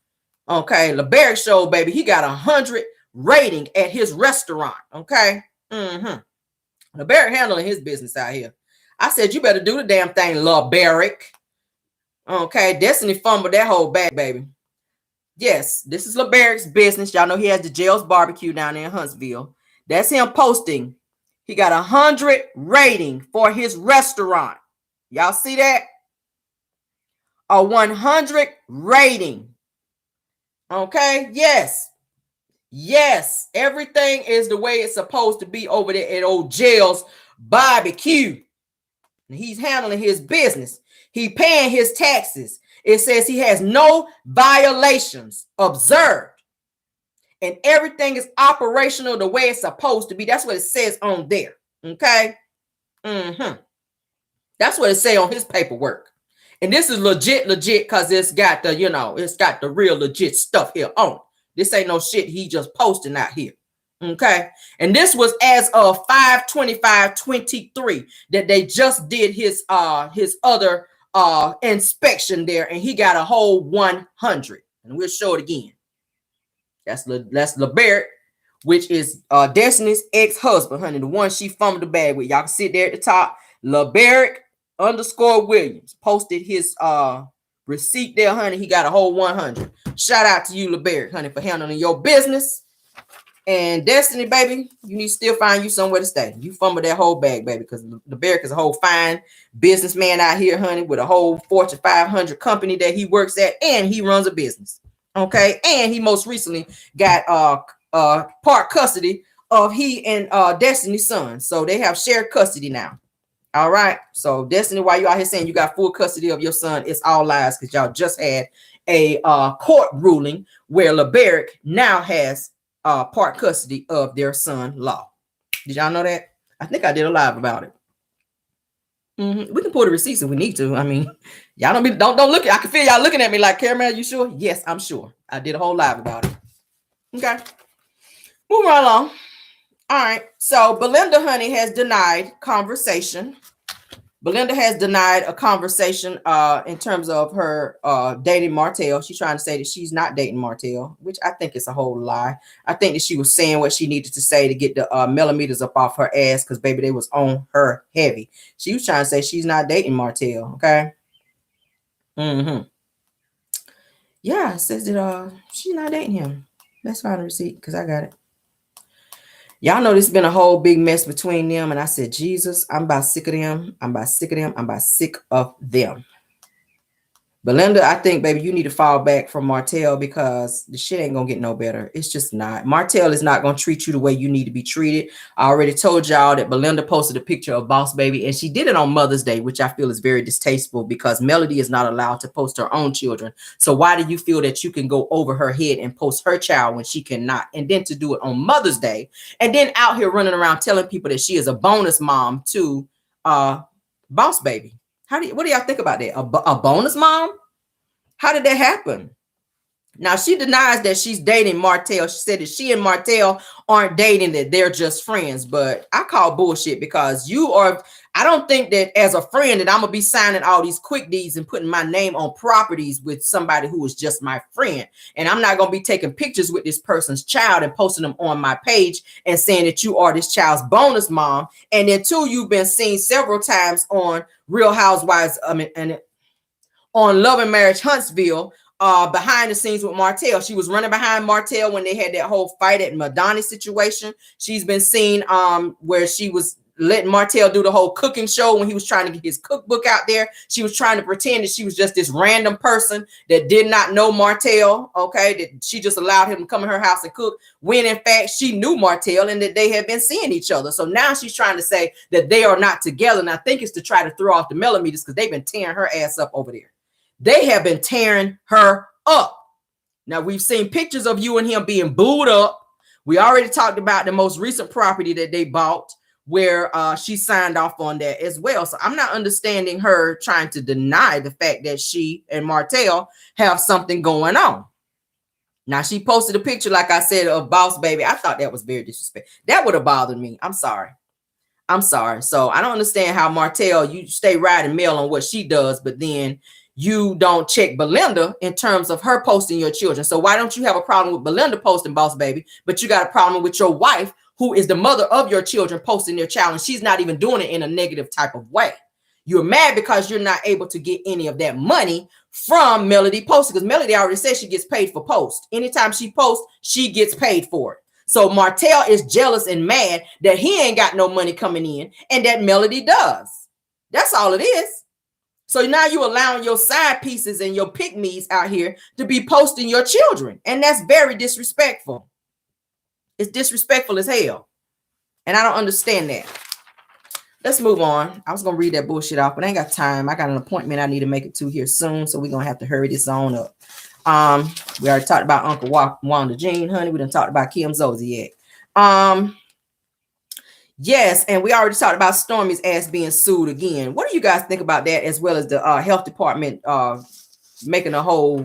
Okay. LeBaric show, baby. He got 100 rating at his restaurant. Okay. LeBaric handling his business out here. I said, you better do the damn thing, LeBaric. Okay. Destiny fumbled that whole bag, baby. Yes, this is LeBaric's business. Y'all know he has the Jails Barbecue down there in Huntsville. That's him posting. He got 100 rating for his restaurant. Y'all see that? A 100 rating. Okay, yes. Yes, everything is the way it's supposed to be over there at old Jails Barbecue. And he's handling his business. He paying his taxes. It says he has no violations observed. And everything is operational the way it's supposed to be. That's what it says on there. Okay. That's what it say on his paperwork. And this is legit because it's got the, it's got the real legit stuff here on it. This ain't no shit he just posting out here. Okay. And this was as of 5/25/23 that they just did his other inspection there, and he got a whole 100. And we'll show it again. That's LeBaric, which is Destiny's ex-husband, honey, the one she fumbled the bag with. Y'all can see it there at the top. LeBaric _Williams posted his receipt there, honey. He got a whole 100. Shout out to you, LeBaric, honey, for handling your business. And Destiny, baby, you need to still find you somewhere to stay. You fumble that whole bag, baby, because LeBaric is a whole fine businessman out here, honey, with a whole Fortune 500 company that he works at, and he runs a business. Okay, and he most recently got part custody of he and Destiny's son, so they have shared custody now. All right, so Destiny, while you out here saying you got full custody of your son, it's all lies because y'all just had a court ruling where LeBaric now has part custody of their son-in-law. Did y'all know that? I think I did a live about it. We can pull the receipts if we need to. I mean, y'all don't look. I can feel y'all looking at me like, Caramel, you sure? Yes, I'm sure. I did a whole live about it. Okay, moving right along. All right. So Belinda, honey, has denied conversation. Belinda has denied a conversation in terms of her dating Martell. She's trying to say that she's not dating Martell, which I think is a whole lie. I think that she was saying what she needed to say to get the millimeters up off her ass because, baby, they was on her heavy. She was trying to say she's not dating Martell, okay? Yeah, it says that she's not dating him. Let's find the receipt because I got it. Y'all know this has been a whole big mess between them. And I said, Jesus, I'm about sick of them. I'm about sick of them. I'm about sick of them. Belinda, I think, baby, you need to fall back from Martell because the shit ain't gonna get no better. It's just not. Martell is not gonna treat you the way you need to be treated. I already told y'all that Belinda posted a picture of Boss Baby, and she did it on Mother's Day, which I feel is very distasteful because Melody is not allowed to post her own children. So why do you feel that you can go over her head and post her child when she cannot? And then to do it on Mother's Day, and then out here running around telling people that she is a bonus mom to Boss Baby. What do y'all think about that? A bonus mom? How did that happen? Now, she denies that she's dating Martell. She said that she and Martell aren't dating, that they're just friends. But I call bullshit because I don't think that as a friend that I'm going to be signing all these quick deeds and putting my name on properties with somebody who is just my friend. And I'm not going to be taking pictures with this person's child and posting them on my page and saying that you are this child's bonus mom. And then two, you've been seen several times on Real Housewives and on Love and Marriage Huntsville, behind the scenes with Martell. She was running behind Martell when they had that whole fight at Madonna situation. She's been seen where she was letting Martell do the whole cooking show when he was trying to get his cookbook out there. She was trying to pretend that she was just this random person that did not know Martell, okay, that she just allowed him to come in her house and cook, when in fact she knew Martell and that they had been seeing each other. So now she's trying to say that they are not together, and I think it's to try to throw off the millimeters because they've been tearing her ass up over there. They have been tearing her up. Now, we've seen pictures of you and him being booed up. We already talked about the most recent property that they bought where she signed off on that as well. So I'm not understanding her trying to deny the fact that she and Martell have something going on. Now, she posted a picture, like I said, of Boss Baby. I thought that was very disrespectful. That would have bothered me. I'm sorry. So I don't understand how Martell, you stay riding mail on what she does, but then you don't check Belinda in terms of her posting your children. So why don't you have a problem with Belinda posting Boss Baby, but you got a problem with your wife, who is the mother of your children, posting their child, and she's not even doing it in a negative type of way? You're mad because you're not able to get any of that money from Melodi posting, because Melodi already said she gets paid for post. Anytime she posts, she gets paid for it. So Martell is jealous and mad that he ain't got no money coming in and that Melodi does. That's all it is. So now you're allowing your side pieces and your pick-me's out here to be posting your children. And that's very disrespectful. It's disrespectful as hell. And I don't understand that. Let's move on. I was going to read that bullshit off, but I ain't got time. I got an appointment I need to make it to here soon. So we're going to have to hurry this on up. We already talked about Uncle Wanda Jean, honey. We done talked about Kim Zolciak. Yes, and we already talked about Stormi's ass being sued again. What do you guys think about that, as well as the health department making a whole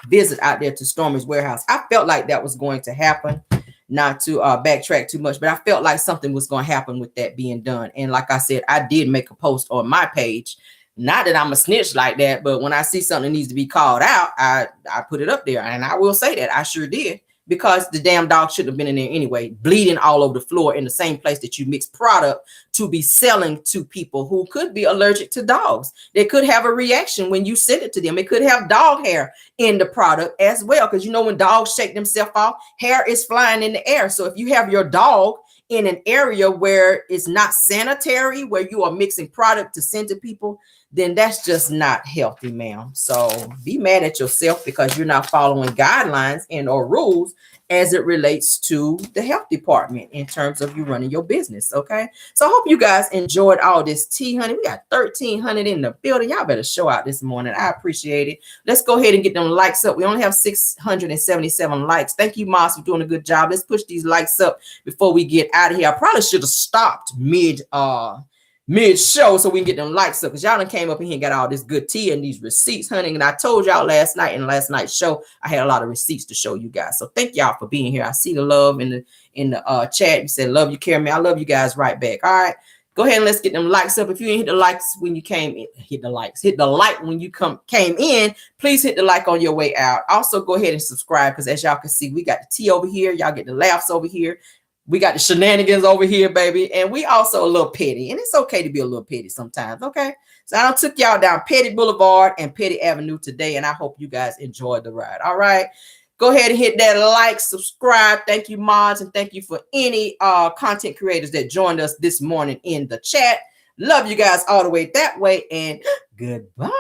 visit out there to Stormi's warehouse? I felt like that was going to happen, not to backtrack too much, but I felt like something was going to happen with that being done. And like I said, I did make a post on my page. Not that I'm a snitch like that, but when I see something that needs to be called out, I put it up there. And I will say that I sure did. Because the damn dog shouldn't have been in there anyway, bleeding all over the floor in the same place that you mix product to be selling to people who could be allergic to dogs. They could have a reaction when you send it to them. It could have dog hair in the product as well. Because you know, when dogs shake themselves off, hair is flying in the air. So if you have your dog in an area where it's not sanitary, where you are mixing product to send to people, then that's just not healthy, ma'am. So be mad at yourself because you're not following guidelines and or rules as it relates to the health department in terms of you running your business. Okay. So I hope you guys enjoyed all this tea, honey. We got 1,300 in the building. Y'all better show out this morning. I appreciate it. Let's go ahead and get them likes up. We only have 677 likes. Thank you, Moss, for doing a good job. Let's push these likes up before we get out of here. I probably should have stopped mid-show so we can get them likes up, because y'all done came up in here and got all this good tea and these receipts, honey. And I told y'all last night in last night's show, I had a lot of receipts to show you guys. So thank y'all for being here. I see the love in the chat. You said, love you, Carrie. I love you guys right back. All right. Go ahead and let's get them likes up. If you didn't hit the likes when you came in, hit the likes. Hit the like when you came in. Please hit the like on your way out. Also, go ahead and subscribe, because as y'all can see, we got the tea over here. Y'all get the laughs over here. We got the shenanigans over here, baby. And we also a little petty. And it's okay to be a little petty sometimes, okay? So I took y'all down Petty Boulevard and Petty Avenue today, and I hope you guys enjoyed the ride. All right. Go ahead and hit that like, subscribe. Thank you, mods, and thank you for any content creators that joined us this morning in the chat. Love you guys all the way that way, and goodbye.